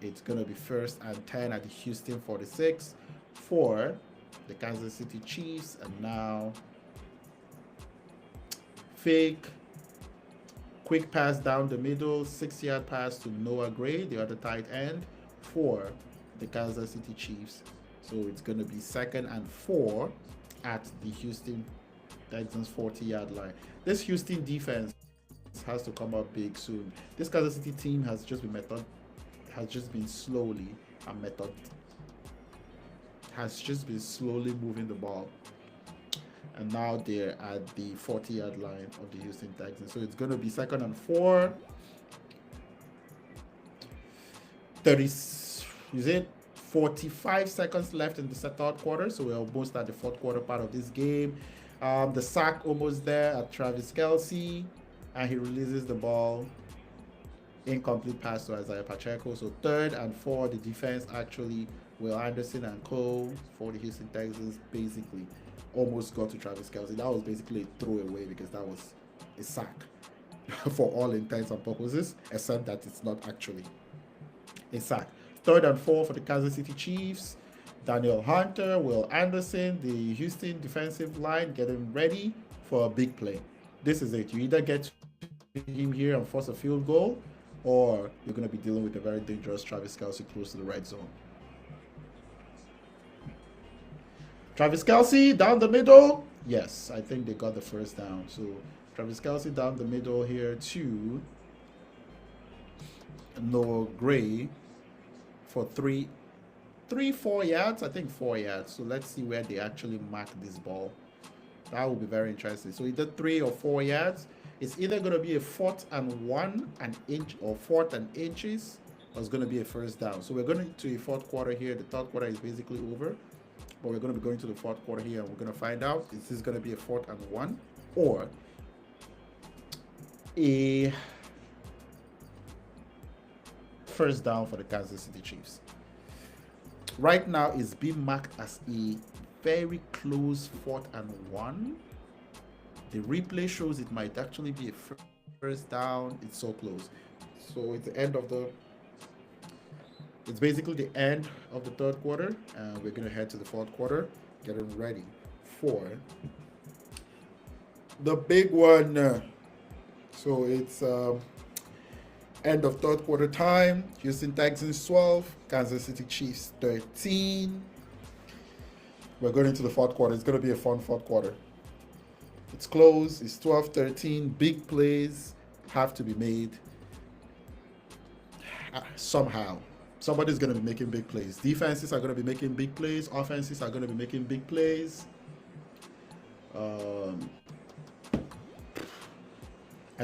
It's going to be 1st and 10 at the Houston 46 for the Kansas City Chiefs. And now, fake, quick pass down the middle, 6-yard pass to Noah Gray, the other tight end, for the Kansas City Chiefs. So it's going to be 2nd and 4 at the Houston Texans 40-yard line. This Houston defense has to come up big soon. This Kansas City team has just been slowly moving the ball, and now they're at the 40-yard line of the Houston Texans. So it's going to be 2nd and 4. 45 seconds left in the third quarter, so we're almost at the fourth quarter part of this game. The sack almost there at Travis Kelce, and he releases the ball. Incomplete pass to Isaiah Pacheco. So 3rd and 4, the defense actually, Will Anderson and co for the Houston Texans, basically almost got to Travis Kelce. That was basically a throwaway because that was a sack for all intents and purposes, except that it's not actually a sack. 3rd and 4 for the Kansas City Chiefs. Daniel Hunter, Will Anderson, the Houston defensive line getting ready for a big play. This is it. You either get to him here and force a field goal, or you're going to be dealing with a very dangerous Travis Kelce close to the red zone. Travis Kelce down the middle. Yes, I think they got the first down. So Travis Kelce down the middle here to Noah Gray for 4 yards. I think 4 yards. So let's see where they actually mark this ball. That will be very interesting. So either 3 or 4 yards. It's either going to be a 4th and 1 an inch or 4th and inches, or it's going to be a first down. So we're going to a fourth quarter here. The third quarter is basically over, but we're going to be going to the fourth quarter here, and we're going to find out is this going to be a 4th and 1 or a first down for the Kansas City Chiefs. Right now, it's being marked as a very close 4th and 1. The replay shows it might actually be a first down. It's so close. So it's the end of the. It's basically the end of the third quarter, and we're gonna head to the fourth quarter, getting ready for the big one. So it's end of third quarter time. Houston Texans 12, Kansas City Chiefs 13. We're going into the fourth quarter. It's going to be a fun fourth quarter. It's close. It's 12-13. Big plays have to be made somehow. Somebody's going to be making big plays. Defenses are going to be making big plays. Offenses are going to be making big plays. And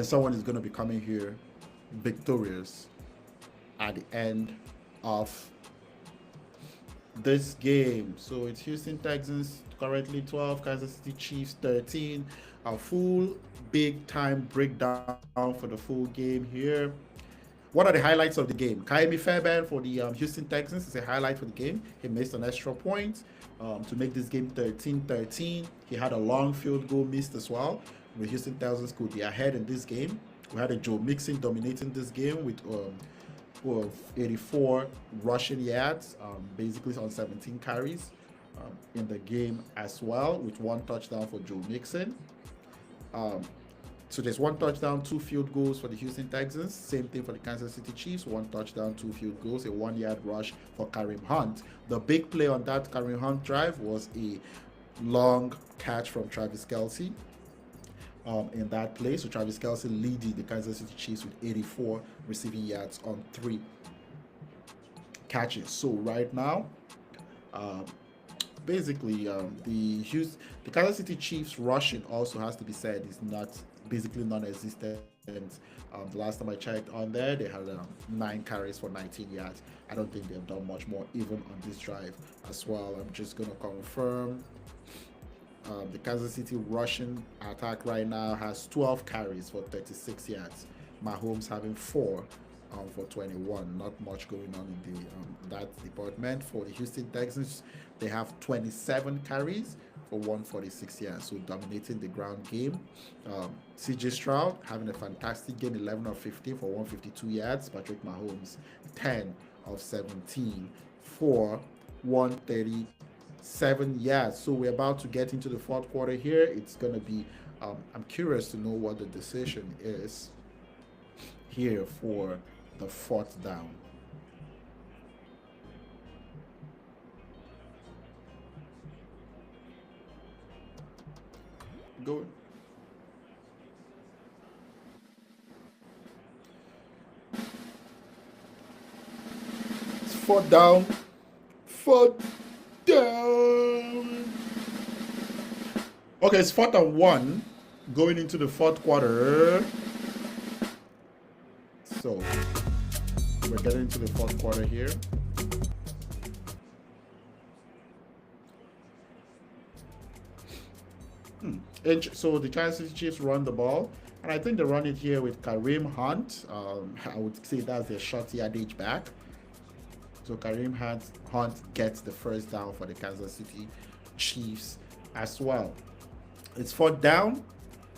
someone is going to be coming here victorious at the end of this game. So it's Houston Texans currently 12, Kansas City Chiefs 13. A full big time breakdown for the full game here. What are the highlights of the game? Kaimi Fairbairn for the Houston Texans is a highlight for the game. He missed an extra point to make this game 13-13. He had a long field goal missed as well. The Houston Texans could be ahead in this game. We had a Joe Mixon dominating this game with 84 rushing yards, basically on 17 carries in the game as well, with 1 touchdown for Joe Mixon. So there's 1 touchdown, 2 field goals for the Houston Texans. Same thing for the Kansas City Chiefs. 1 touchdown, 2 field goals, a 1-yard rush for Kareem Hunt. The big play on that Kareem Hunt drive was a long catch from Travis Kelce. In that play. So Travis Kelce leading the Kansas City Chiefs with 84 receiving yards on 3 catches. So right now, basically, the Kansas City Chiefs rushing also has to be said is not basically non-existent. The last time I checked on there, they had 9 carries for 19 yards. I don't think they've done much more even on this drive as well. I'm just gonna confirm. The Kansas City rushing attack right now has 12 carries for 36 yards. Mahomes having 4 for 21. Not much going on in the that department. For the Houston Texans, they have 27 carries for 146 yards, so dominating the ground game. CJ Stroud having a fantastic game, 11 of 15 for 152 yards. Patrick Mahomes, 10 of 17 for 137 yards. So we're about to get into the fourth quarter here. It's going to be, I'm curious to know what the decision is here for the fourth down. Go. It's fourth down. Fourth down. Okay, it's 4th and 1 going into the fourth quarter. So we're getting into the fourth quarter here. So the Kansas City Chiefs run the ball, and I think they run it here with Kareem Hunt. I would say that's their short yardage back. So Kareem Hunt gets the first down for the Kansas City Chiefs as well. It's fourth down.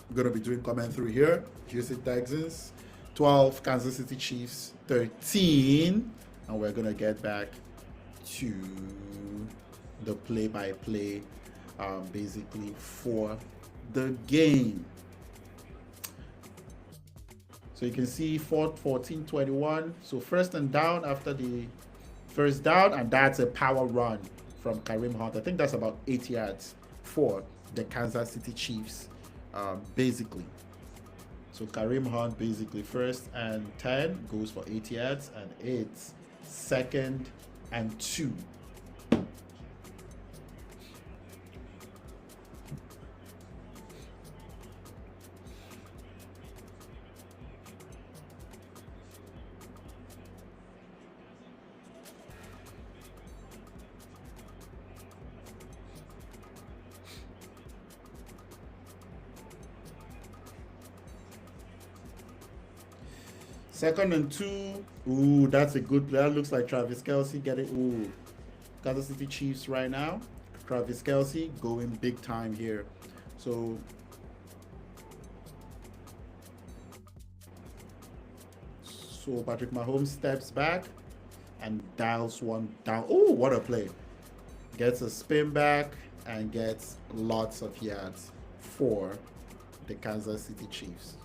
We're going to be doing comment through here. Houston Texans 12, Kansas City Chiefs 13. And we're going to get back to the play-by-play basically for the game. So you can see 14-21. So first and down after the first down, and that's a power run from Kareem Hunt. I think that's about 8 yards for the Kansas City Chiefs, basically. So Kareem Hunt basically 1st and 10 goes for 8 yards, and it's 2nd and 2. Second and 2. Ooh, that's a good play. That looks like Travis Kelsey getting. Ooh, Kansas City Chiefs right now. Travis Kelsey going big time here. So Patrick Mahomes steps back and dials one down. Oh, what a play! Gets a spin back and gets lots of yards for the Kansas City Chiefs.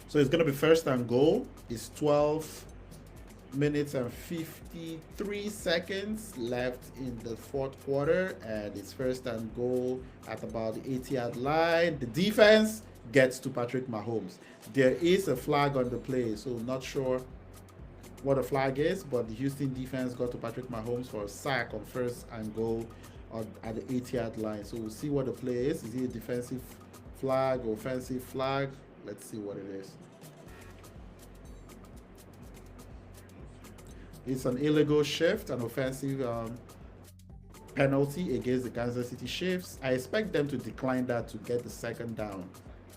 So it's going to be first and goal. It's 12 minutes and 53 seconds left in the fourth quarter, and it's first and goal at about the 80-yard line. The defense gets to Patrick Mahomes. There is a flag on the play, so not sure what the flag is, but the Houston defense got to Patrick Mahomes for a sack on first and goal at the 80-yard line. So we'll see what the play is. Is it a defensive flag or offensive flag? Let's see what it is. It's an illegal shift, an offensive penalty against the Kansas City Chiefs. I expect them to decline that to get the second down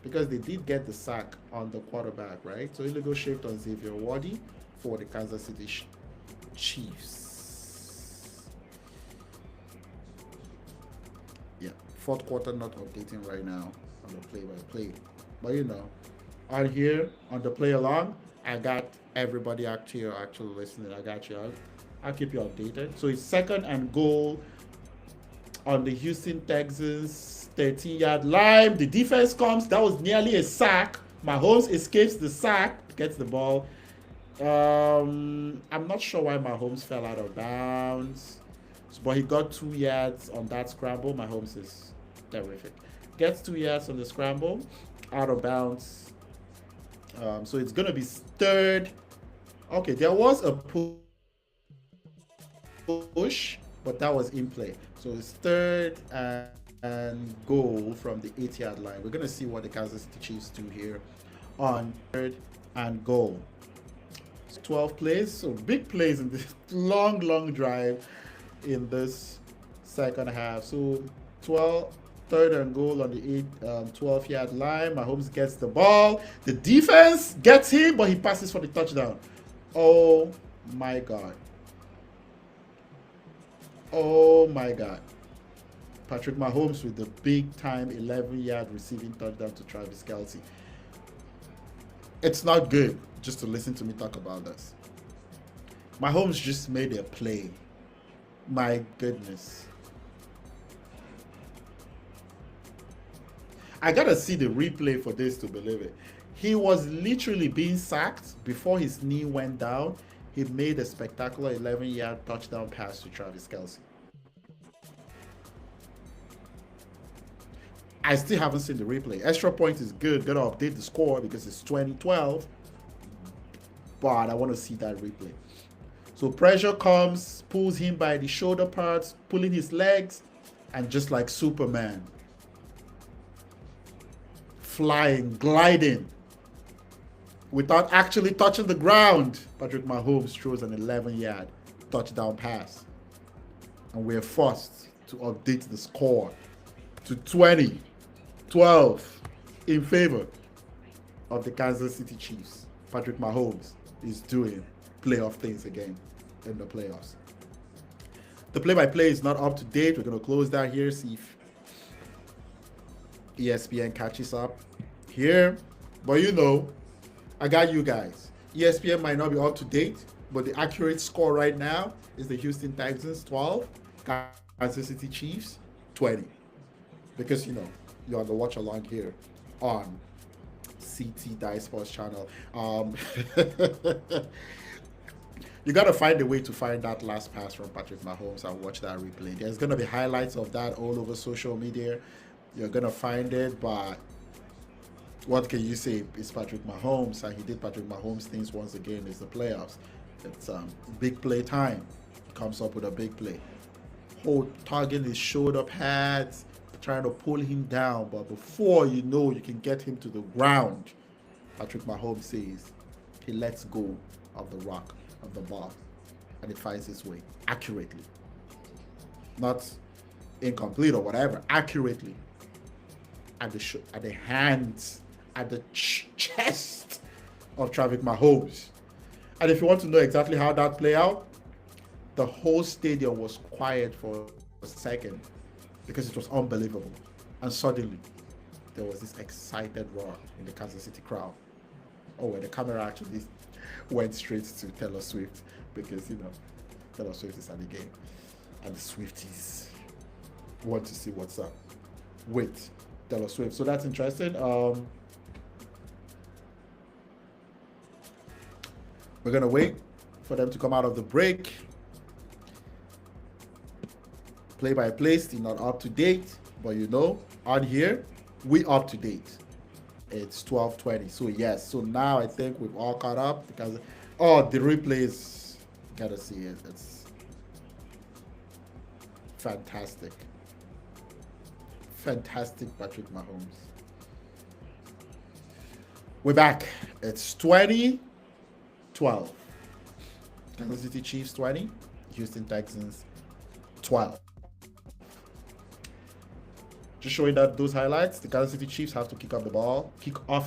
because they did get the sack on the quarterback, right? So illegal shift on Xavier Wadi for the Kansas City Chiefs. Yeah, fourth quarter not updating right now on the play-by-play. But you know, on here, on the play along, I got everybody actually listening. I got you. I'll keep you updated. So it's second and goal on the Houston Texans 13-yard line. The defense comes. That was nearly a sack. Mahomes escapes the sack, gets the ball. I'm not sure why Mahomes fell out of bounds, but he got 2 yards on that scramble. Mahomes is terrific. Gets 2 yards on the scramble, out of bounds. So it's gonna be third. Okay, there was a push, but that was in play. So it's third and goal from the 80-yard line. We're gonna see what the Kansas City Chiefs do here on third and goal. 12 plays, so big plays in this long drive in this second half. So 3rd and goal on the 12-yard line. Mahomes gets the ball. The defense gets him, but he passes for the touchdown. Oh my God. Oh my God. Patrick Mahomes with the big time 11-yard receiving touchdown to Travis Kelsey. It's not good just to listen to me talk about this. Mahomes just made a play. My goodness. I gotta see the replay for this to believe it. He was literally being sacked before his knee went down. He made a spectacular 11-yard touchdown pass to Travis Kelsey. I still haven't seen the replay. Extra point is good. Gonna update the score because it's 2012. But I want to see that replay. So pressure comes, pulls him by the shoulder parts, pulling his legs, and just like Superman, flying, gliding, without actually touching the ground, Patrick Mahomes throws an 11-yard touchdown pass. And we're forced to update the score to 20-12 in favor of the Kansas City Chiefs. Patrick Mahomes is doing playoff things again in the playoffs. The play-by-play is not up to date. We're going to close that here, see if ESPN catches up here. But you know, I got you guys. ESPN might not be up to date, but the accurate score right now is the Houston Texans 12, Kansas City Chiefs 20. Because you know, you're on the watch along here on CT Dice Sports channel. You got to find a way to find that last pass from Patrick Mahomes and watch that replay. There's going to be highlights of that all over social media. You're going to find it, but what can you say? It's Patrick Mahomes, and he did Patrick Mahomes things once again. It's the playoffs. It's big play time. Comes up with a big play. Targeting his shoulder pads, trying to pull him down, but before you know you can get him to the ground, Patrick Mahomes says he lets go of the rock, of the ball, and it finds its way accurately. Not incomplete or whatever, accurately at the hands, at the chest of Travis Mahomes. And if you want to know exactly how that played out, the whole stadium was quiet for a second because it was unbelievable. And suddenly, there was this excited roar in the Kansas City crowd. Oh, well, the camera actually went straight to Taylor Swift because, Taylor Swift is at the game. And the Swifties want to see what's up with Taylor Swift. So that's interesting. We're going to wait for them to come out of the break. Play by play, still not up to date, but on here, we up to date. It's 12:20. So yes, so now I think we've all caught up because the replays, gotta see it. It's fantastic. Fantastic Patrick Mahomes. We're back. It's 2012. Kansas City Chiefs 20, Houston Texans 12. Just showing that those highlights, the Kansas City Chiefs have to kick off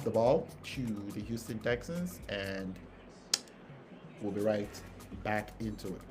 the ball to the Houston Texans, and we'll be right back into it.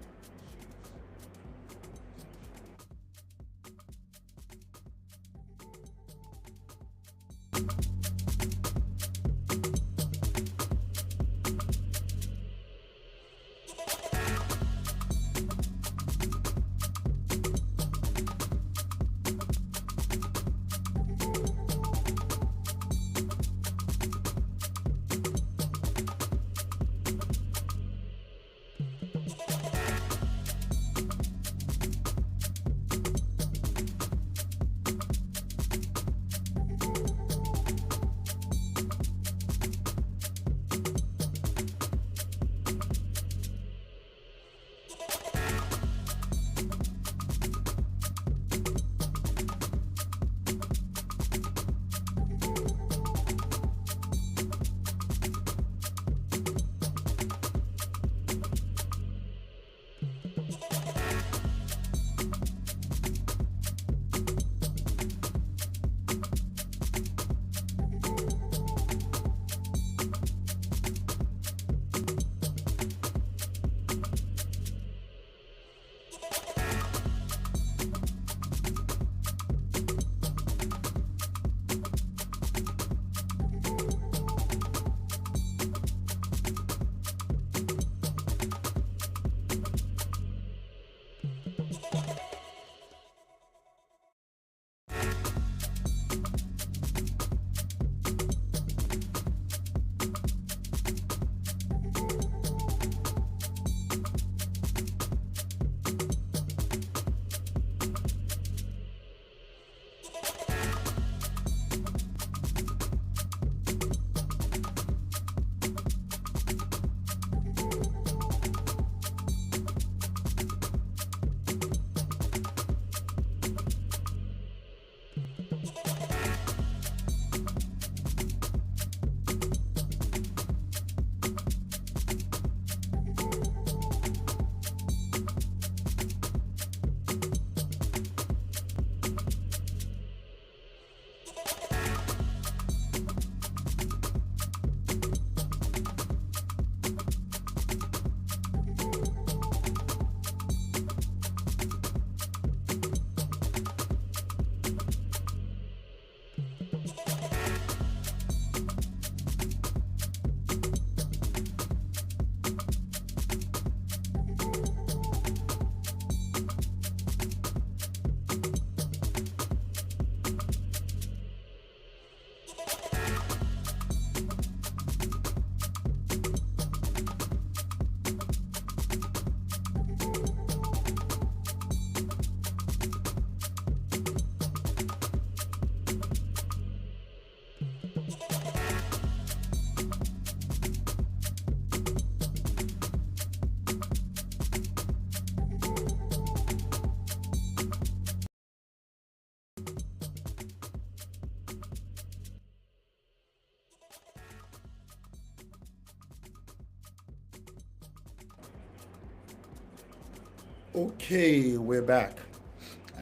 Okay, we're back.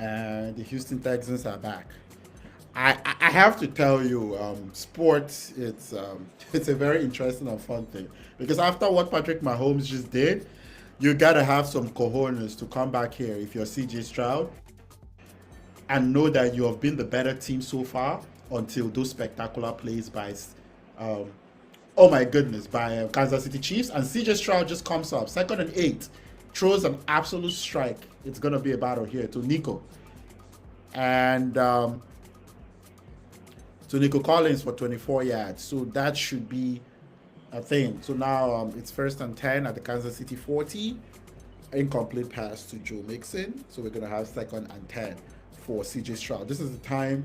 and the Houston Texans are back. I have to tell you, sports it's a very interesting and fun thing because after what Patrick Mahomes just did, you gotta have some cojones to come back here if you're CJ Stroud and know that you have been the better team so far until those spectacular plays by, um, oh my goodness, by Kansas City Chiefs, and CJ Stroud just comes up 2nd and 8, throws an absolute strike. It's gonna be a battle here to Nico, and to Nico Collins for 24 yards. So that should be a thing. So now it's 1st and 10 at the Kansas City 40. Incomplete pass to Joe Mixon. So we're going to have 2nd and 10 for CJ Stroud. This is the time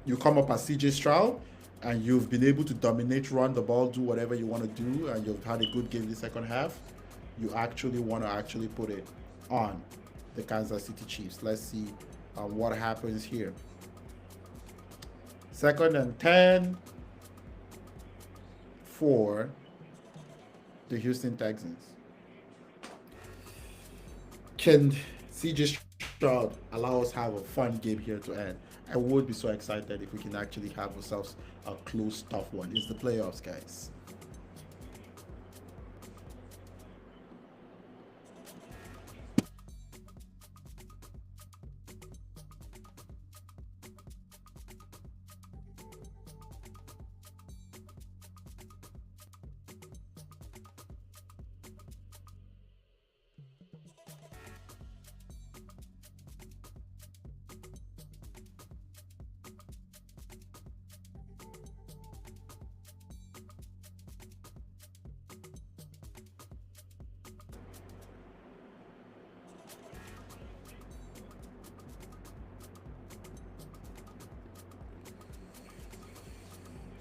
you come up as CJ Stroud and you've been able to dominate, run the ball, do whatever you want to do, and you've had a good game the second half. You actually want to actually put it on the Kansas City Chiefs. Let's see what happens here. 2nd and 10 for the Houston Texans. Can CJ Stroud allow us have a fun game here to end? I would be so excited if we can actually have ourselves a close, tough one. It's the playoffs, guys.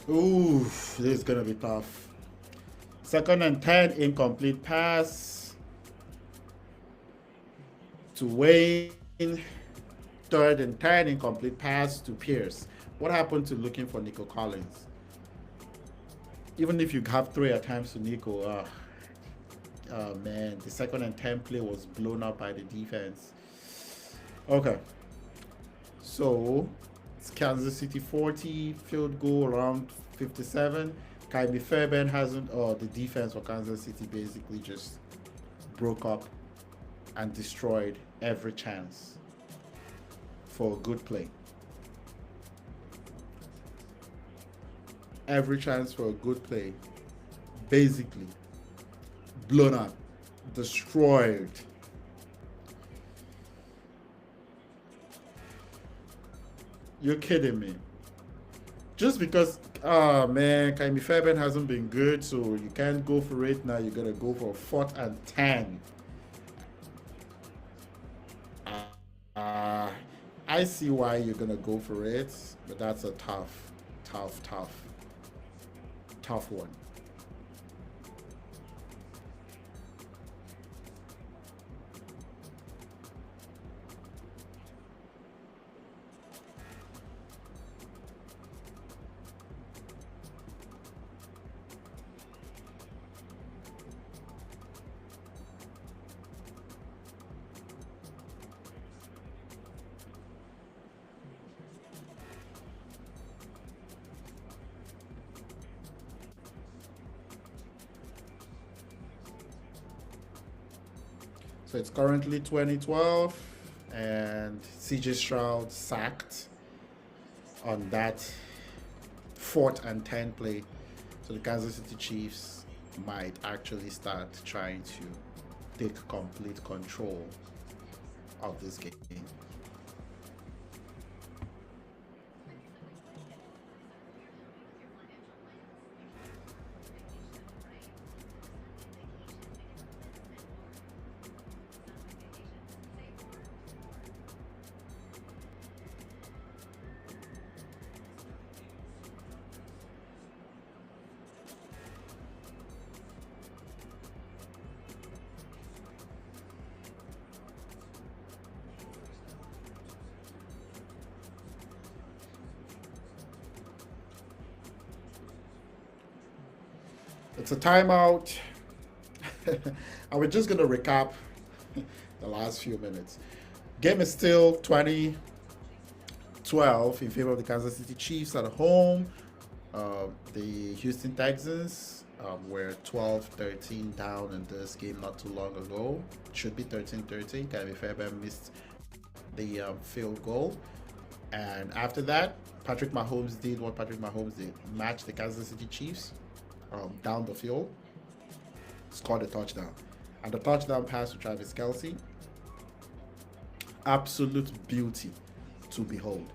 Ooh, this is gonna be tough. 2nd and 10, incomplete pass to Wayne. 3rd and 10, incomplete pass to Pierce. What happened to looking for Nico Collins? Even if you have 3 attempts to Nico, oh man, the 2nd and 10 play was blown up by the defense. Okay, so it's Kansas City 40, field goal around 57. Kyrie Fairbairn hasn't, the defense for Kansas City basically just broke up and destroyed every chance for a good play. Every chance for a good play, basically blown up, destroyed. You're kidding me. Just because, man, Kaimi Fairbairn hasn't been good, so you can't go for it now. You gotta go for 4th and 10. Uh, I see why you're gonna go for it, but that's a tough one. So it's currently 2012, and CJ Stroud sacked on that 4th and 10 play. So the Kansas City Chiefs might actually start trying to take complete control of this game. It's a timeout. And we're just going to recap the last few minutes. Game is still 20-12 in favor of the Kansas City Chiefs at home. The Houston Texans were 12-13 down in this game not too long ago. It should be 13-13. Kevin Fairbairn missed the field goal. And after that, Patrick Mahomes did what Patrick Mahomes did: match the Kansas City Chiefs down the field, scored a touchdown. And the touchdown pass to Travis Kelsey, absolute beauty to behold.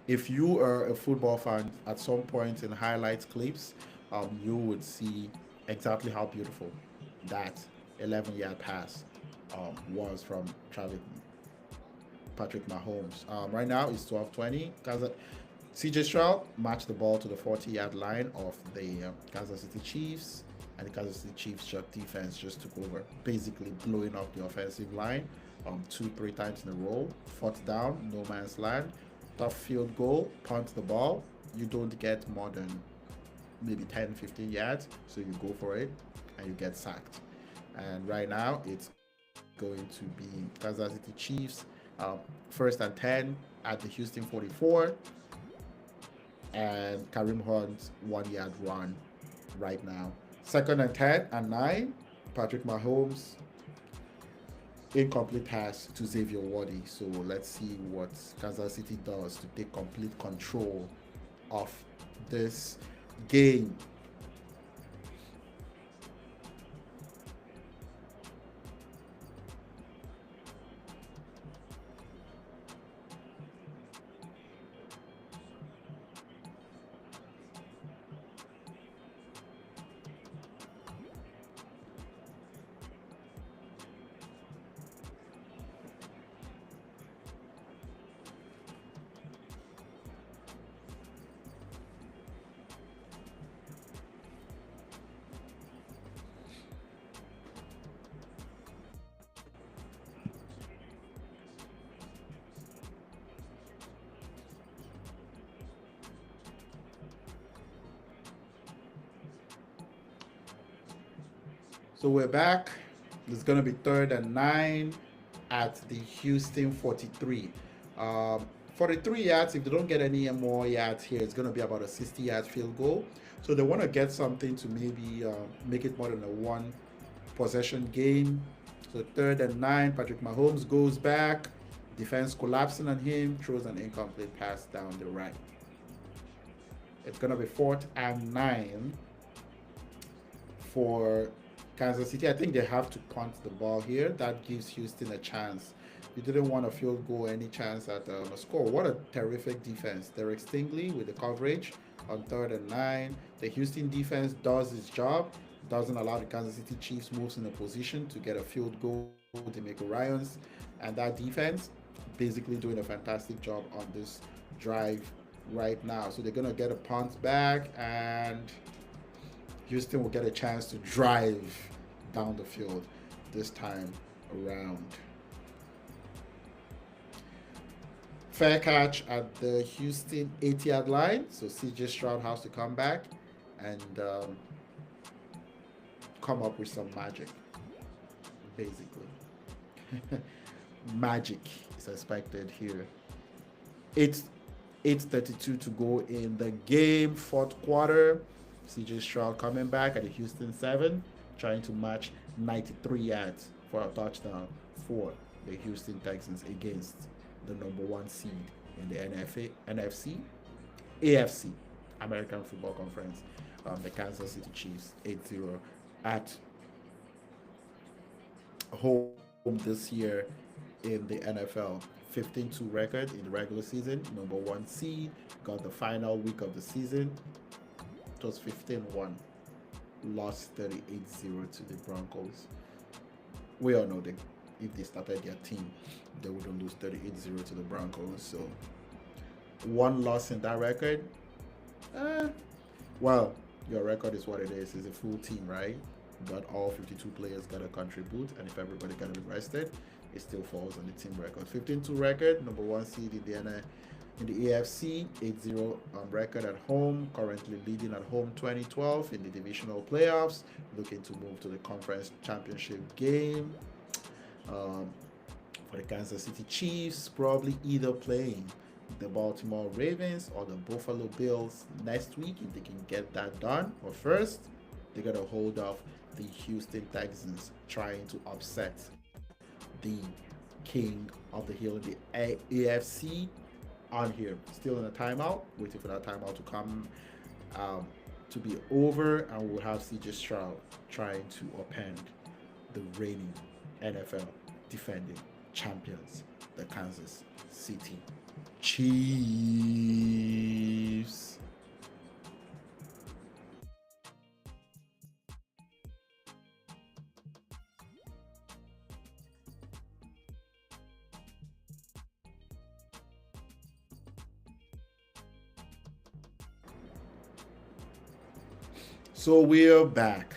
If you are a football fan, at some point in highlights clips, you would see exactly how beautiful that 11-yard pass was from Patrick Mahomes. Right now it's 12-20. CJ Stroud matched the ball to the 40-yard line of the Kansas City Chiefs, and the Kansas City Chiefs defense just took over, basically blowing up the offensive line 2-3 times in a row. Fourth down, no man's land, tough field goal, punt the ball. You don't get more than maybe 10-15 yards, so you go for it and you get sacked. And right now it's going to be Kansas City Chiefs first and 10 at the Houston 44, and Kareem Hunt's 1-yard run right now. Second and 10 and 9, Patrick Mahomes, incomplete pass to Xavier Wadi. So let's see what Kansas City does to take complete control of this game. So we're back. It's going to be third and 9 at the Houston 43. 43 yards. If they don't get any more yards here, it's going to be about a 60-yard field goal. So they want to get something to maybe make it more than a one possession game. So third and 9, Patrick Mahomes goes back. Defense collapsing on him, throws an incomplete pass down the right. It's going to be fourth and 9 for Kansas City. I think they have to punt the ball here. That gives Houston a chance. You didn't want a field goal, any chance at a score. What a terrific defense. Derek Stingley with the coverage on third and 9. The Houston defense does its job. Doesn't allow the Kansas City Chiefs moves in a position to get a field goal. DeMeco Ryans and that defense basically doing a fantastic job on this drive right now. So they're going to get a punt back, and Houston will get a chance to drive down the field this time around. Fair catch at the Houston 8-yard line. So CJ Stroud has to come back and come up with some magic, basically. Magic is expected here. It's 8:32 to go in the game, fourth quarter. CJ Stroud coming back at the Houston 7, trying to match 93 yards for a touchdown for the Houston Texans against the number 1 seed in the NFC, AFC, American Football Conference, the Kansas City Chiefs, 8-0 at home this year in the NFL. 15-2 record in the regular season, number 1 seed, got the final week of the season. It was 15-1, lost 38-0 to the Broncos. We all know that if they started their team, they wouldn't lose 38-0 to the Broncos. So one loss in that record. Well, your record is what it is. It's a full team, right? But all 52 players got to contribute, and if everybody got to be rested, it still falls on the team record. 15-2 record, number 1 seed in the AFC, 8-0 record at home, currently leading at home 2012 in the divisional playoffs, looking to move to the conference championship game. Um, for the Kansas City Chiefs, probably either playing the Baltimore Ravens or the Buffalo Bills next week if they can get that done. But first, they got to hold off the Houston Texans trying to upset the king of the hill in the AFC on here. Still in a timeout, waiting for that timeout to come um, to be over, and we'll have CJ Stroud trying to upend the reigning NFL defending champions, the Kansas City Chiefs. So we're back.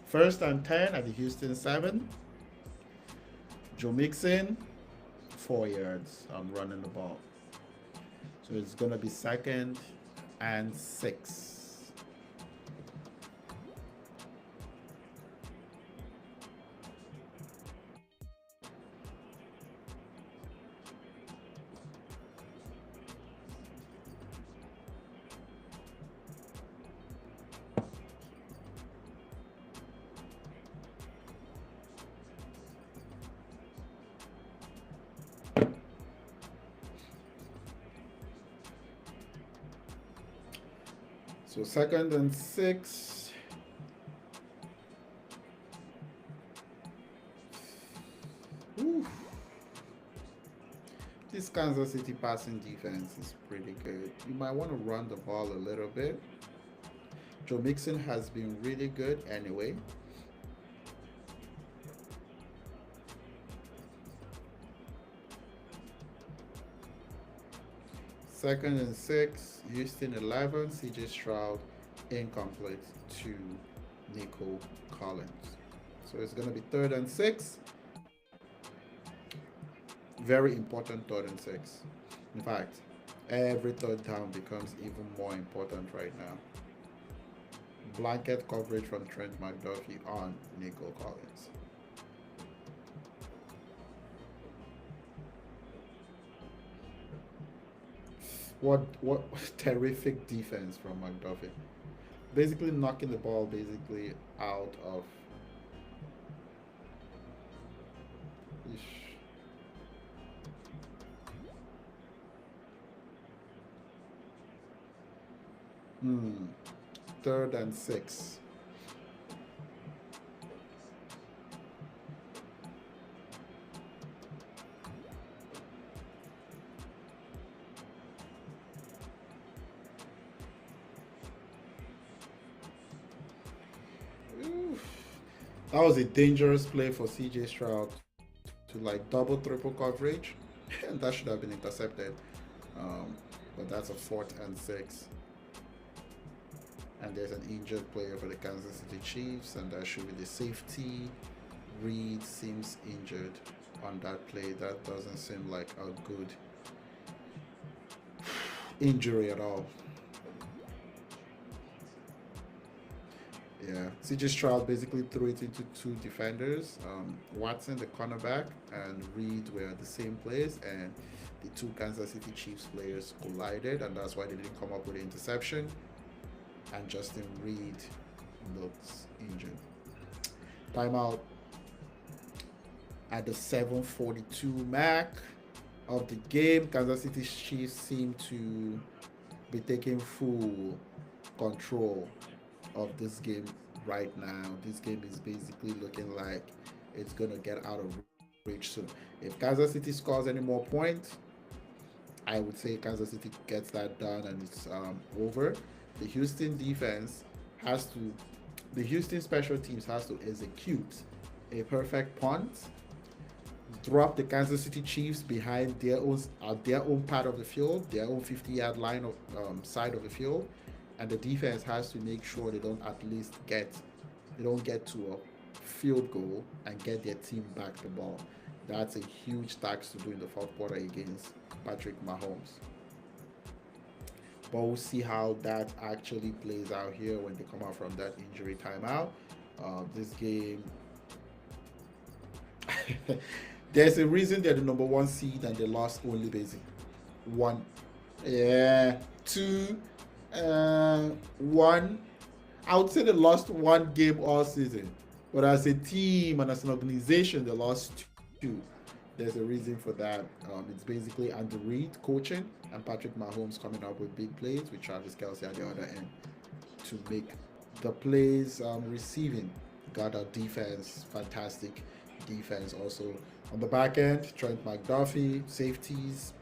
First and 10 at the Houston 7. Joe Mixon, 4 yards on running the ball. So it's going to be second and 6. So second and 6. Oof. This Kansas City passing defense is pretty good. You might want to run the ball a little bit. Joe Mixon has been really good anyway. Second and 6, Houston 11, CJ Stroud incomplete to Nico Collins. So it's going to be third and 6. Very important third and 6. In fact, every third down becomes even more important right now. Blanket coverage from Trent McDuffie on Nico Collins. What terrific defense from McDuffie. Basically knocking the ball basically out of. Ish. Hmm. Third and 6. Oof. That was a dangerous play for CJ Stroud to like double triple coverage, and that should have been intercepted. But that's a fourth and 6. And there's an injured player for the Kansas City Chiefs, and that should be the safety. Reed seems injured on that play. That doesn't seem like a good injury at all. Yeah, CJ Stroud basically threw it into two defenders. Watson, the cornerback, and Reed were at the same place, and the two Kansas City Chiefs players collided, and that's why they didn't come up with the interception. And Justin Reed looks injured. Timeout at the 7:42 mark of the game. Kansas City Chiefs seem to be taking full control of this game right now. This game is basically looking like it's gonna get out of reach soon. If Kansas City scores any more points, I would say Kansas City gets that done and it's over. The Houston defense has to, the Houston special teams has to execute a perfect punt, drop the Kansas City Chiefs behind their own part of the field, their own 50-yard line of side of the field, and the defense has to make sure they don't get to a field goal and get their team back the ball. That's a huge task to do in the fourth quarter against Patrick Mahomes. But we'll see how that actually plays out here when they come out from that injury timeout. This game, There's a reason they're the number one seed and they lost only basic one. Yeah, two, one. I would say they lost one game all season, but as a team and as an organization, they lost two. There's a reason for that. It's basically Andy Reid coaching and Patrick Mahomes coming up with big plays with Travis Kelsey at the other end to make the plays receiving. Got our defense, fantastic defense also. On the back end, Trent McDuffie, safeties,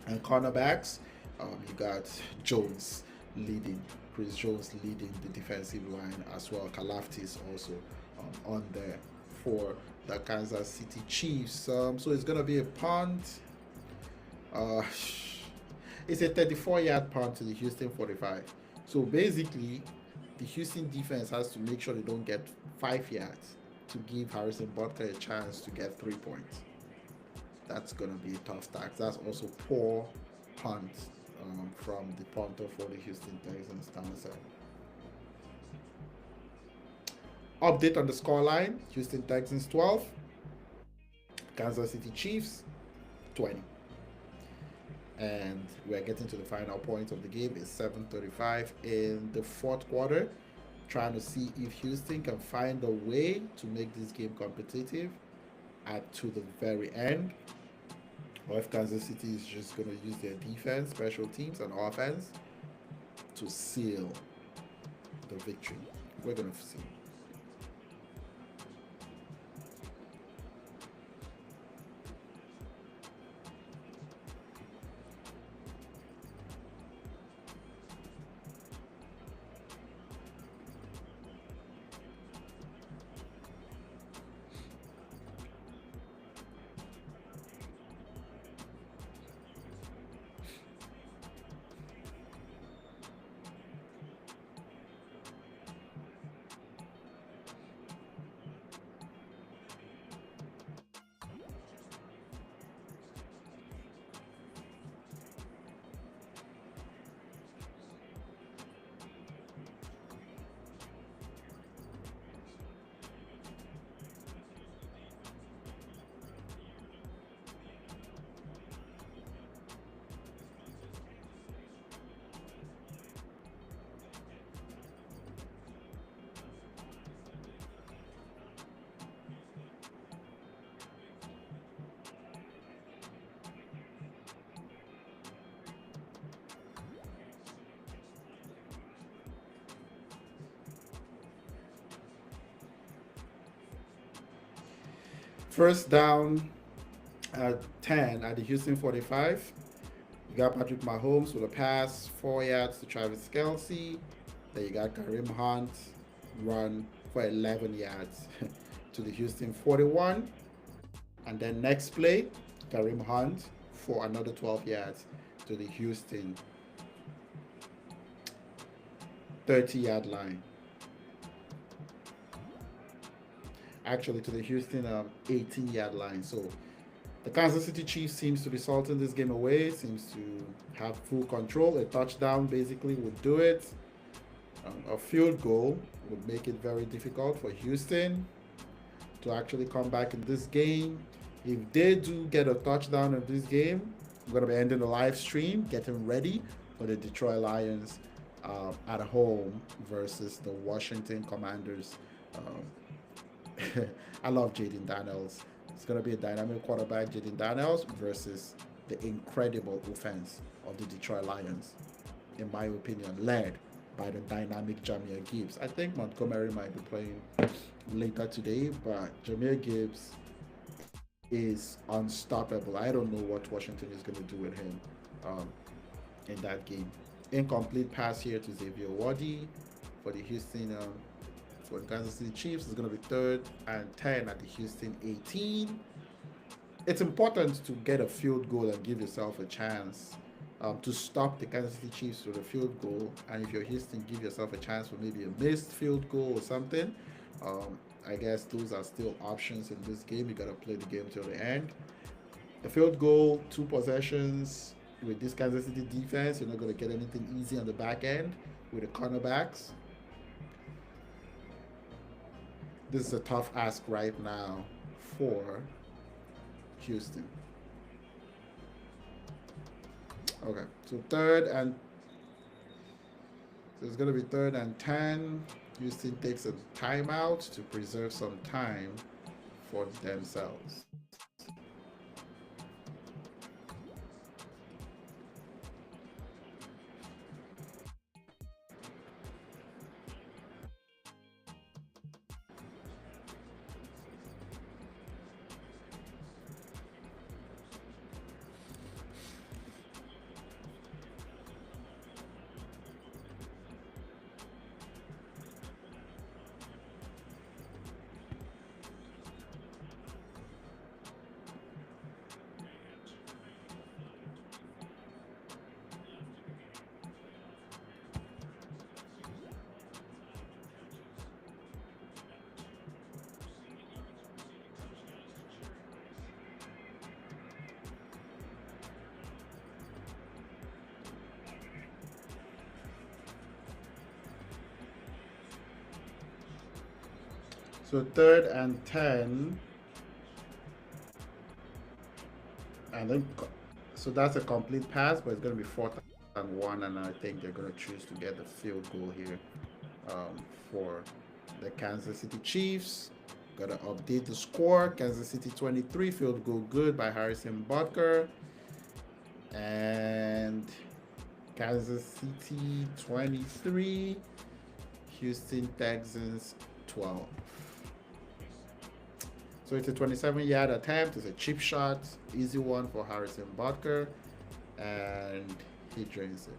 and cornerbacks. You got Jones leading, Chris Jones leading the defensive line as well. Kalaftis also on there for the Kansas City Chiefs. So it's gonna be a punt. Uh, it's a 34-yard punt to the Houston 45. So basically, the Houston defense has to make sure they don't get 5 yards to give Harrison Butker a chance to get 3 points. That's going to be a tough task. That's also poor punt from the punter for the Houston Texans, Thomason. Update on the scoreline: Houston Texans 12, Kansas City Chiefs 20. And we're getting to the final point of the game. It's 7:35 in the fourth quarter. Trying to see if Houston can find a way to make this game competitive to the very end, or if Kansas City is just going to use their defense, special teams, and offense to seal the victory. We're going to see. First down at 10 at the Houston 45. You got Patrick Mahomes with a pass, 4 yards to Travis Kelsey. Then you got Kareem Hunt run for 11 yards to the Houston 41. And then next play, Kareem Hunt for another 12 yards to the Houston 30-yard line. Actually, to the Houston 18-yard line. So the Kansas City Chiefs seems to be salting this game away, seems to have full control. A touchdown basically would do it. A field goal would make it very difficult for Houston to actually come back in this game. If they do get a touchdown in this game, I'm going to be ending the live stream, getting ready for the Detroit Lions at home versus the Washington Commanders. I love Jaden Daniels. It's going to be a dynamic quarterback, Jaden Daniels, versus the incredible offense of the Detroit Lions, in my opinion, led by the dynamic Jahmyr Gibbs. I think Montgomery might be playing later today, but Jahmyr Gibbs is unstoppable. I don't know what Washington is going to do with him in that game. Incomplete pass here to Xavier Wadi for the Houston for the Kansas City Chiefs. Is going to be 3rd and 10 at the Houston 18. It's important to get a field goal and give yourself a chance to stop the Kansas City Chiefs with a field goal. And if you're Houston, give yourself a chance for maybe a missed field goal or something. I guess those are still options in this game. You got to play the game till the end. The field goal, 2 possessions. With this Kansas City defense, you're not going to get anything easy on the back end with the cornerbacks. This is a tough ask right now for Houston. Okay, so it's going to be 3rd and 10. Houston takes a timeout to preserve some time for themselves. So 3rd and 10, and then so that's a complete pass, but it's going to be 4th and 1, and I think they're going to choose to get the field goal here for the Kansas City Chiefs. Got to update the score. Kansas City 23, field goal good by Harrison Butker, and Kansas City 23, Houston Texans 12. So it's a 27-yard attempt. It's a chip shot, easy one for Harrison Butker, and he drains it.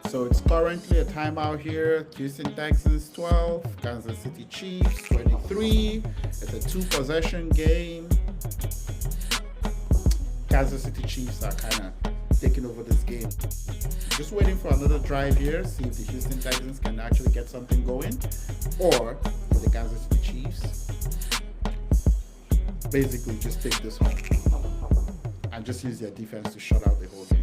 So it's currently a timeout here. Houston Texans 12, Kansas City Chiefs 23. It's a 2-possession game. Kansas City Chiefs are kind of taking over this game. Just waiting for another drive here, see if the Houston Texans can actually get something going, or if the Kansas City Chiefs basically just take this home and just use their defense to shut out the whole game.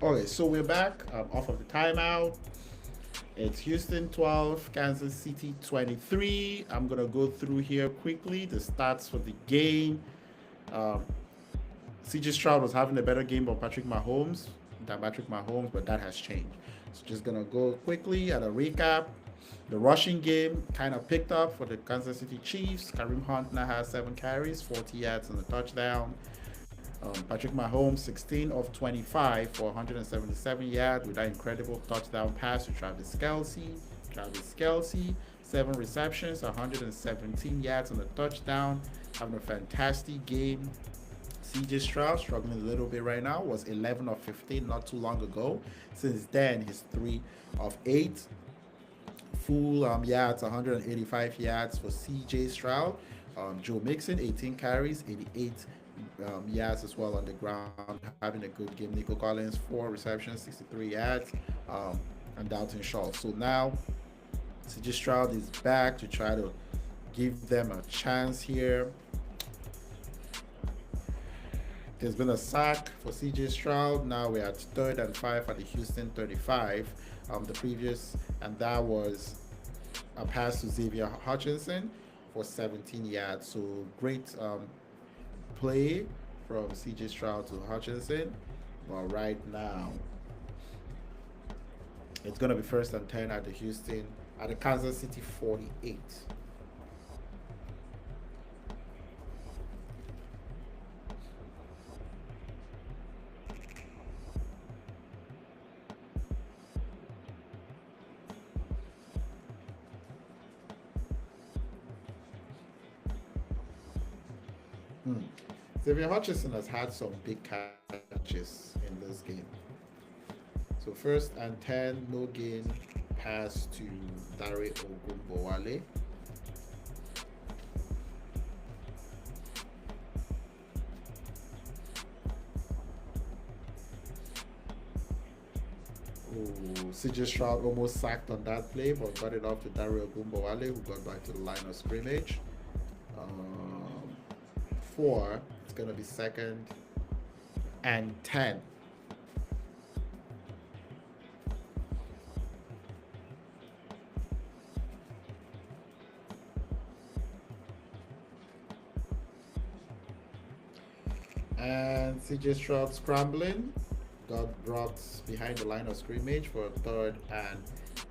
Okay, so we're back off of the timeout. It's Houston 12, Kansas City 23. I'm going to go through here quickly the stats for the game. Um, CJ Stroud was having a better game than Patrick Mahomes, but that has changed. So just going to go quickly at a recap. The rushing game kind of picked up for the Kansas City Chiefs. Kareem Hunt now has 7 carries, 40 yards, and a touchdown. Patrick Mahomes, 16 of 25 for 177 yards with that incredible touchdown pass to Travis Kelce. Travis Kelce, 7 receptions, 117 yards on the touchdown, having a fantastic game. CJ Stroud, struggling a little bit right now, was 11 of 15 not too long ago. Since then, he's 3 of 8 full yards, 185 yards for CJ Stroud. Joe Mixon, 18 carries, 88 yards as well on the ground, having a good game. Nico Collins, 4 receptions, 63 yards, and Dalton Schultz. So now CJ Stroud is back to try to give them a chance here. There's been a sack for CJ Stroud. Now we're at 3rd and 5 at the Houston 35. The previous, and that was a pass to Xavier Hutchinson for 17 yards. So great play from CJ Stroud to Hutchinson. But right now, it's going to be 1st and 10 at the Kansas City 48. Hmm. Xavier Hutchinson has had some big catches in this game. So 1st and 10, no gain, pass to Dare Ogunbowale. Oh, CJ Stroud almost sacked on that play, but got it off to Dario Gumbawale, who got back to the line of scrimmage. Um, 4, it's going to be 2nd and 10. And CJ Stroud scrambling, got dropped behind the line of scrimmage for 3rd and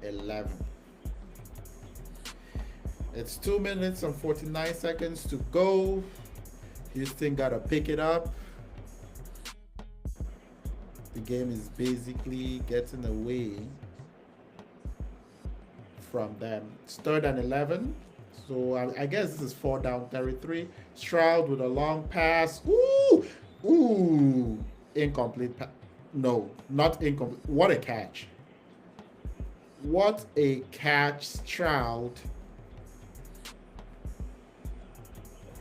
11. It's 2 minutes and 49 seconds to go. Houston got to pick it up. The game is basically getting away from them. It's 3rd and 11. So I guess this is 4 down territory. Stroud with a long pass. Ooh! Ooh! Incomplete. No, not incomplete. What a catch. What a catch, Stroud.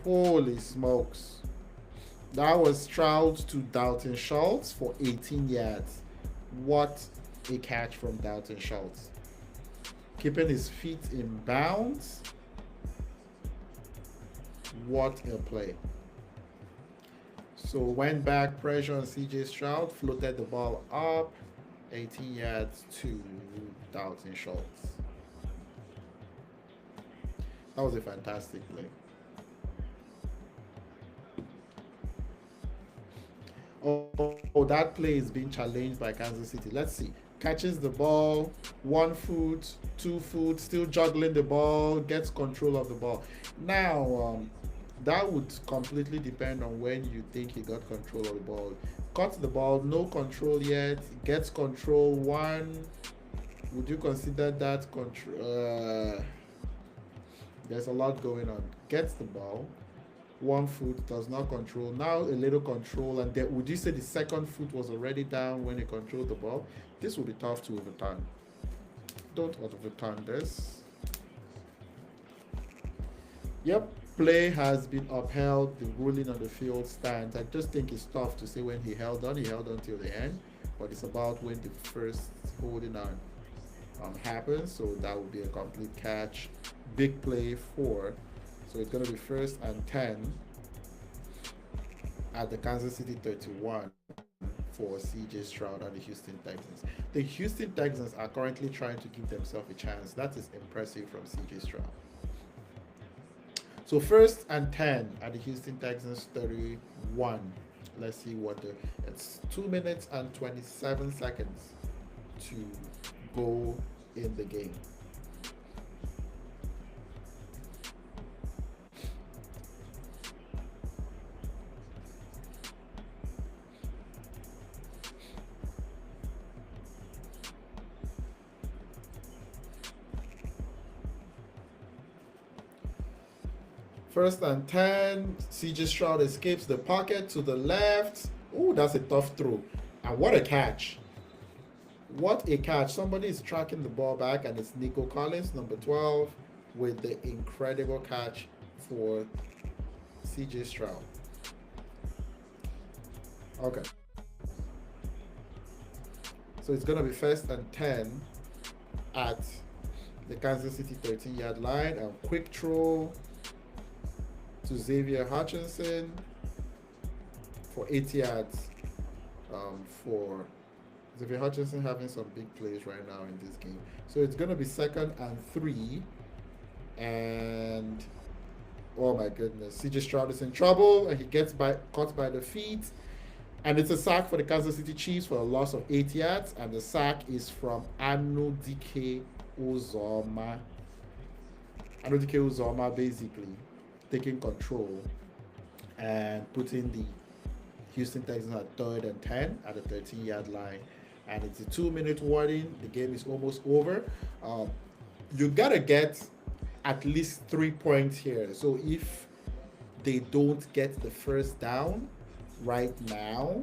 Holy smokes. That was Stroud to Dalton Schultz for 18 yards. What a catch from Dalton Schultz. Keeping his feet in bounds. What a play. So went back, pressure on CJ Stroud, floated the ball up, 18 yards to Dalton Schultz. That was a fantastic play. Oh, that play is being challenged by Kansas City. Let's see. Catches the ball, 1 foot, 2 foot, still juggling the ball, gets control of the ball. Now, that would completely depend on when you think he got control of the ball. Caught the ball, no control yet, gets control, 1. Would you consider that control? There's a lot going on. Gets the ball, 1 foot, does not control. Now a little control, and then would you say the 2nd foot was already down when he controlled the ball? This will be tough to overturn. Don't overturn this. Yep, play has been upheld. The ruling on the field stands. I just think it's tough to say when he held on. He held on till the end, but it's about when the first holding on happens. So that would be a complete catch. Big play 4. So it's going to be 1st and 10 at the Kansas City 31. for CJ Stroud and the Houston Texans. The Houston Texans are currently trying to give themselves a chance. That is impressive from CJ Stroud. So first and 10 at the Houston Texans 31. Let's see what the it's 2 minutes and 27 seconds to go in the game. First and 10. CJ Stroud escapes the pocket to the left. Oh, that's a tough throw. And what a catch. What a catch. Somebody is tracking the ball back, and it's Nico Collins, number 12, with the incredible catch for CJ Stroud. Okay. So it's going to be first and 10 at the Kansas City 13-yard line. A quick throw to Xavier Hutchinson for 8 yards. For Xavier Hutchinson having some big plays right now in this game. So it's going to be second and 3. And oh my goodness, CJ Stroud is in trouble and he gets caught by the feet. And it's a sack for the Kansas City Chiefs for a loss of 8 yards. And the sack is from Anudike Uzoma. Anudike Uzoma basically taking control and putting the Houston Texans at third and 10 at the 13-yard line. And it's a 2-minute warning. The game is almost over. You got to get at least 3 points here. So if they don't get the first down right now,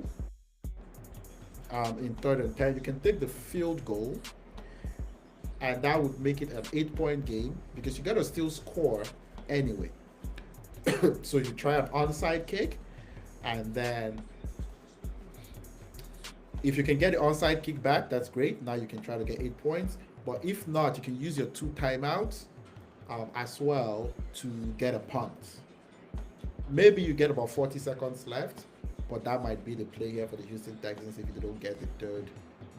in third and 10, you can take the field goal. And that would make it an 8-point game because you got to still score anyway. So you try an onside kick, and then if you can get the onside kick back, that's great. Now you can try to get 8 points. But if not, you can use your 2 timeouts as well to get a punt. Maybe you get about 40 seconds left, but that might be the play here for the Houston Texans if you don't get the third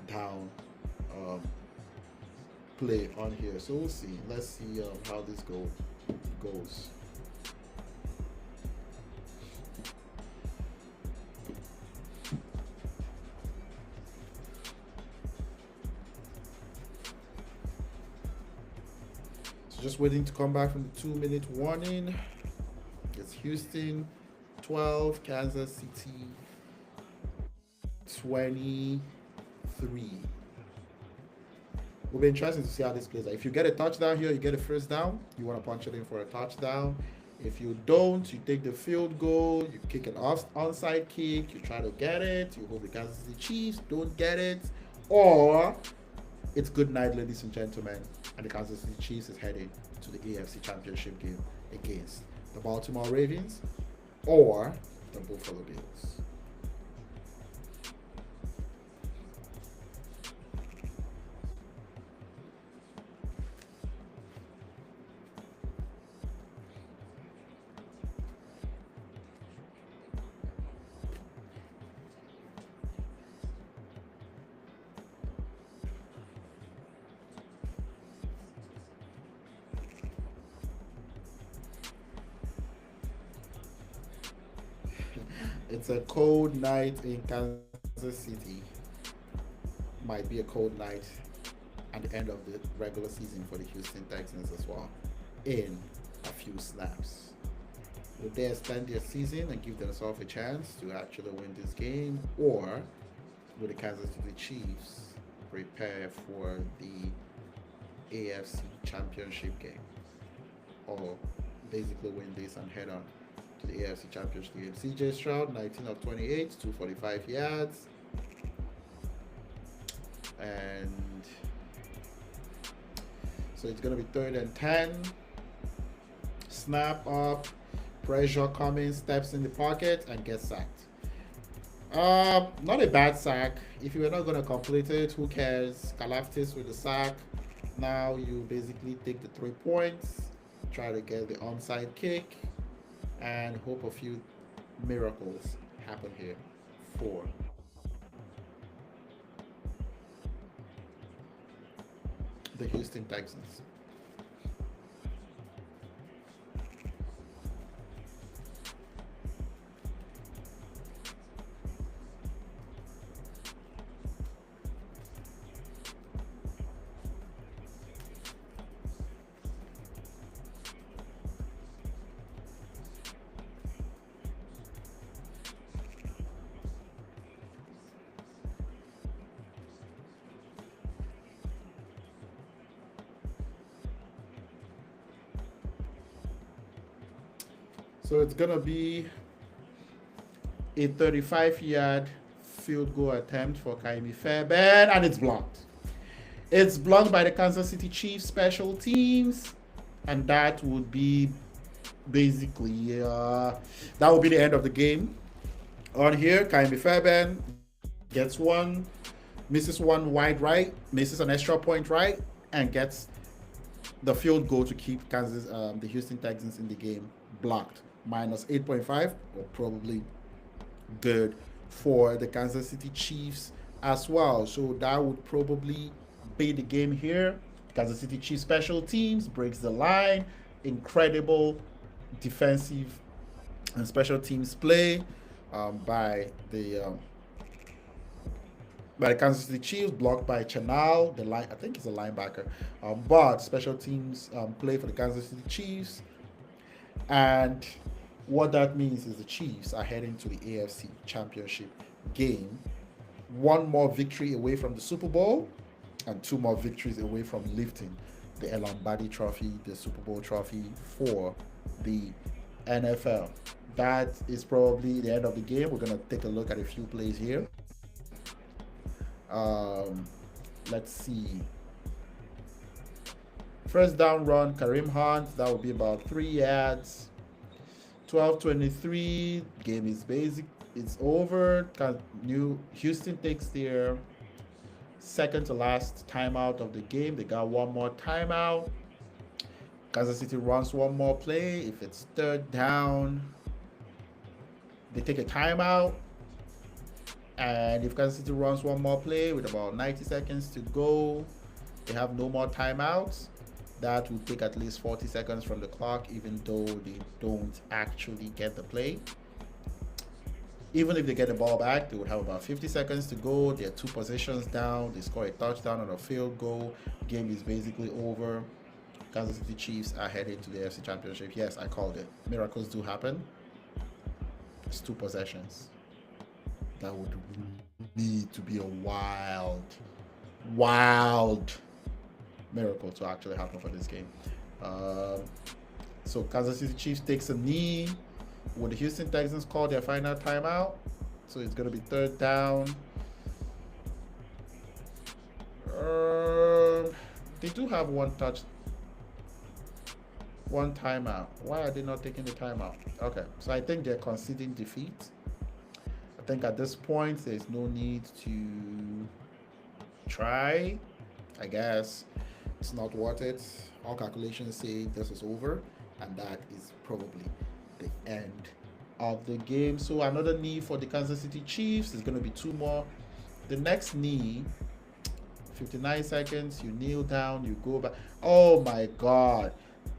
down play on here. So we'll see. Let's see how this goes. Just waiting to come back from the 2-minute warning. It's Houston 12, Kansas City 23. Will be interesting to see how this plays out. If you get a touchdown here, you get a first down. You want to punch it in for a touchdown. If you don't, you take the field goal. You kick an onside kick. You try to get it. You hope the Kansas City Chiefs don't get it. Or it's good night, ladies and gentlemen. And the Kansas City Chiefs is heading to the AFC Championship game against the Baltimore Ravens or the Buffalo Bills. It's a cold night in Kansas City. Might be a cold night at the end of the regular season for the Houston Texans as well. In a few snaps. Will they extend their season and give themselves a chance to actually win this game? Or will the Kansas City Chiefs prepare for the AFC Championship game? Or basically win this and head on to the AFC Championship game. CJ Stroud, 19 of 28, 245 yards. And so it's going to be third and 10. Snap up, pressure coming, steps in the pocket, and gets sacked. Not a bad sack. If you were not going to complete it, who cares? Kalaftis with the sack. Now you basically take the 3 points, try to get the onside kick, and hope a few miracles happen here for the Houston Texans. So it's gonna be a 35-yard field goal attempt for Kaimi Fairbairn, and it's blocked. It's blocked by the Kansas City Chiefs special teams, and that would be basically that would be the end of the game. On here, Kaimi Fairbairn gets one, misses one wide right, misses an extra point right, and gets the field goal to keep the Houston Texans in the game. Blocked. Minus 8.5, or probably good for the Kansas City Chiefs as well. So that would probably be the game here. Kansas City Chiefs special teams breaks the line. Incredible defensive and special teams play by the Kansas City Chiefs, blocked by Chanel, the line I think he's a linebacker, but special teams play for the Kansas City Chiefs, and what that means is the Chiefs are heading to the AFC Championship game, one more victory away from the Super Bowl, and two more victories away from lifting the Lombardi Trophy, the Super Bowl trophy for the NFL. That is probably the end of the game. We're going to take a look at a few plays here. Let's see. First down run, Kareem Hunt. That would be about 3 yards. 12:23. Game is basic. It's over. New Houston takes their second to last timeout of the game. They got one more timeout. Kansas City runs one more play. If it's third down, they take a timeout. And if Kansas City runs one more play with about 90 seconds to go, they have no more timeouts. That will take at least 40 seconds from the clock, even though they don't actually get the play. Even if they get the ball back, they would have about 50 seconds to go. They're 2 possessions down. They score a touchdown on a field goal. Game is basically over. Kansas City Chiefs are headed to the AFC Championship. Yes, I called it. Miracles do happen. It's 2 possessions. That would need to be a wild miracle to actually happen for this game. So Kansas City Chiefs takes a knee. Will the Houston Texans call their final timeout? So it's going to be third down. They do have one timeout. Why are they not taking the timeout? Okay, so I think they're conceding defeat. I think at this point, there's no need to try. I guess it's not worth it. All calculations say this is over, and that is probably the end of the game. So another knee for the Kansas City Chiefs. There's going to be 2 more. The next knee, 59 seconds, you kneel down, you go back. Oh my God.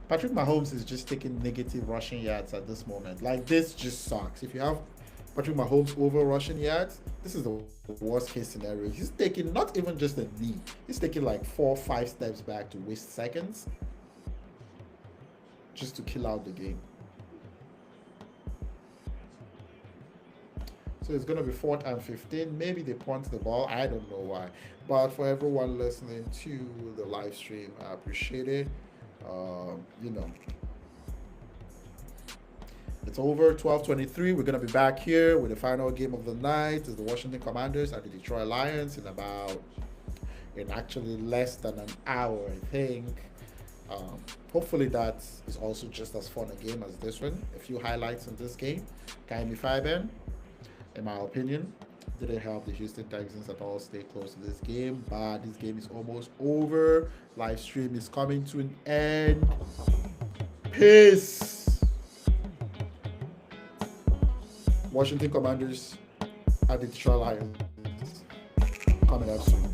Patrick Mahomes is just taking negative rushing yards at this moment. Like, this just sucks. If you have Patrick Mahomes over rushing yards, this is the worst case scenario. He's taking not even just a knee. He's taking like 4 or 5 steps back to waste seconds just to kill out the game. So it's going to be 4th and 15. Maybe they punt the ball. I don't know why. But for everyone listening to the live stream, I appreciate it. It's over. 12:23. We're going to be back here with the final game of the night. Is the Washington Commanders and the Detroit Lions in actually less than an hour, I think. Hopefully that is also just as fun a game as this one. A few highlights in this game. Kaimi Fairbairn, in my opinion, didn't help the Houston Texans at all stay close to this game, but this game is almost over. Live stream is coming to an end. Peace. Washington Commanders at the Detroit Lions coming up soon.